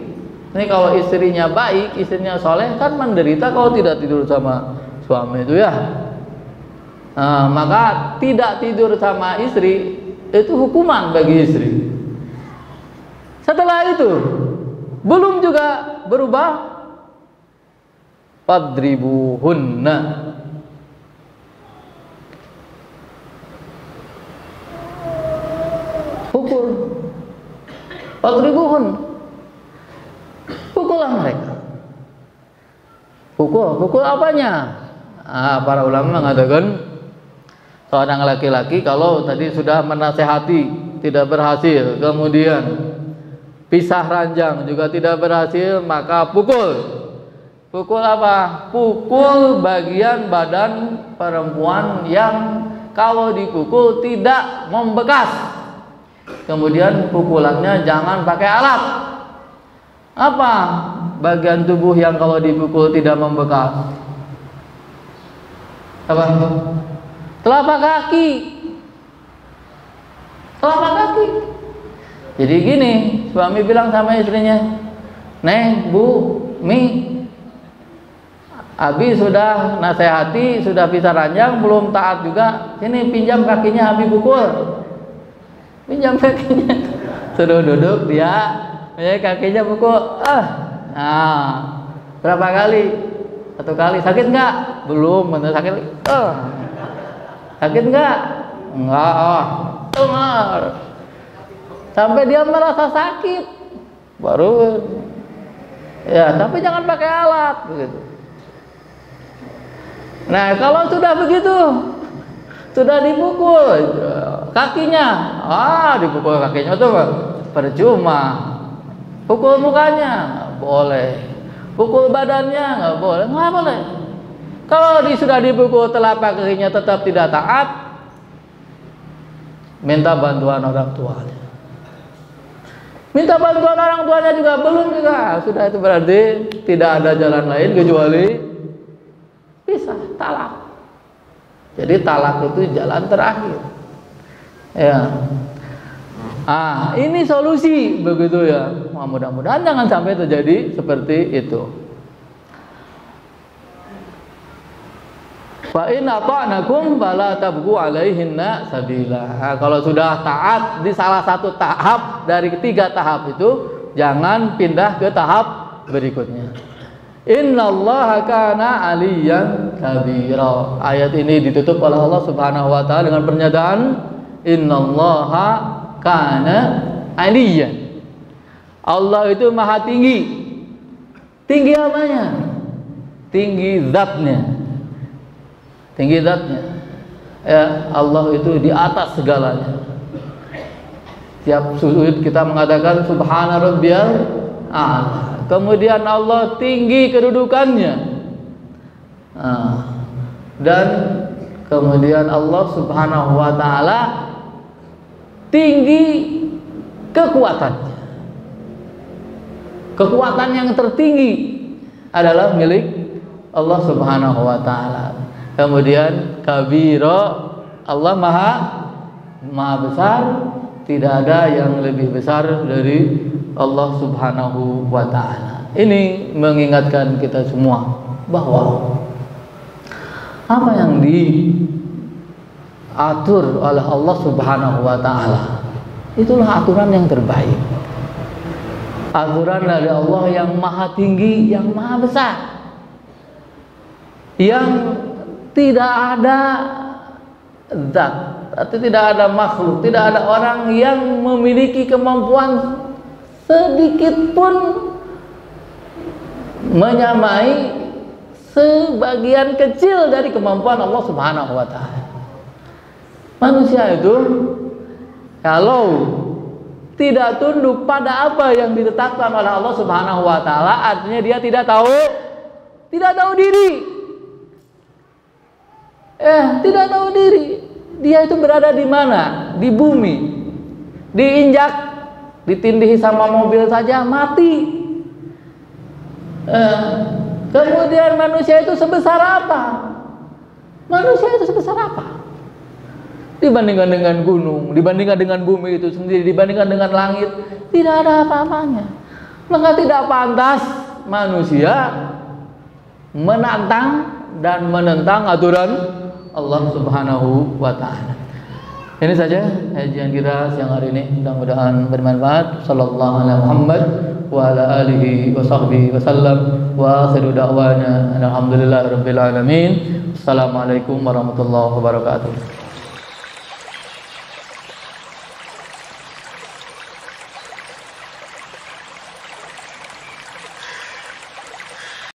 Ini kalau istrinya baik, istrinya soleh, kan menderita kalau tidak tidur sama suami itu ya. Maka tidak tidur sama istri itu hukuman bagi istri. Setelah itu belum juga berubah, fadribuhunna, pukul, fadribuhun, pukullah mereka. Pukul apanya? Para ulama mengatakan seorang laki-laki kalau tadi sudah menasehati tidak berhasil, kemudian pisah ranjang juga tidak berhasil, maka pukul. Pukul apa? Pukul bagian badan perempuan yang kalau dipukul tidak membekas. Kemudian pukulannya jangan pakai alat. Apa bagian tubuh yang kalau dipukul tidak membekas? Apa? Telapak kaki. Telapak kaki. Jadi gini, suami bilang sama istrinya, "Neng, Bu, Mi, Abi sudah nasihati, sudah pisah ranjang, belum taat juga. Sini pinjam kakinya, Abi pukul." Pinjam kakinya. Suruh duduk dia, kakinya pukul. Nah, berapa kali? 1 kali. Sakit nggak? Belum. Bener sakit. Sakit nggak? Enggak. Dengar. Sampai dia merasa sakit, baru ya. Tapi jangan pakai alat, begitu. Nah, kalau sudah begitu, sudah dipukul kakinya, dipukul kakinya tuh percuma. Pukul mukanya nggak boleh, pukul badannya nggak boleh. Kalau sudah dipukul telapak kakinya tetap tidak taat, minta bantuan orang tuanya. Minta bantuan orang tuanya juga belum juga, sudah, itu berarti tidak ada jalan lain kecuali pisah, talak. Jadi talak itu jalan terakhir. Ya. Ini solusi begitu ya. Mudah-mudahan jangan sampai terjadi seperti itu. Fa in ata'nakum fala tabghu 'alaihinna sabila. Kalau sudah taat di salah satu tahap dari 3 tahap itu, jangan pindah ke tahap berikutnya. Innallaha kana 'aliyyan kabira. Ayat ini ditutup oleh Allah Subhanahu wa taala dengan pernyataan innallaha kana 'aliyyan. Allah itu maha tinggi. Tinggi apanya? Tinggi zatnya. Tinggi zatnya. Ya, Allah itu di atas segalanya. Tiap sujud kita mengatakan subhana rabbiyal a'la. Kemudian Allah tinggi kedudukannya. Dan kemudian Allah Subhanahu wa taala tinggi kekuatannya. Kekuatan yang tertinggi adalah milik Allah Subhanahu wa taala. Kemudian kabira, Allah maha besar, tidak ada yang lebih besar dari Allah Subhanahu wa taala. Ini mengingatkan kita semua bahwa apa yang diatur oleh Allah Subhanahu wa taala itulah aturan yang terbaik. Aturan dari Allah yang maha tinggi, yang maha besar, yang tidak ada zat atau tidak ada makhluk, tidak ada orang yang memiliki kemampuan sedikit pun menyamai sebagian kecil dari kemampuan Allah Subhanahu wa taala. Manusia itu kalau tidak tunduk pada apa yang ditetapkan oleh Allah Subhanahu wa taala, artinya dia tidak tahu diri. Tidak tahu diri. Dia itu berada di mana? Di bumi. Diinjak, ditindihi sama mobil saja mati. Kemudian manusia itu sebesar apa? Manusia itu sebesar apa? Dibandingkan dengan gunung, dibandingkan dengan bumi itu sendiri, dibandingkan dengan langit, tidak ada apa-apanya. Maka tidak pantas manusia menantang dan menentang aturan Allah Subhanahu wa taala. Ini saja kajian kita siang hari ini, mudah-mudahan bermanfaat. Sallallahu alaihi Muhammad wa ala alihi wa sahbihi wasallam wa akhiru da'wana alhamdulillahirabbil alamin. Assalamualaikum warahmatullahi wabarakatuh.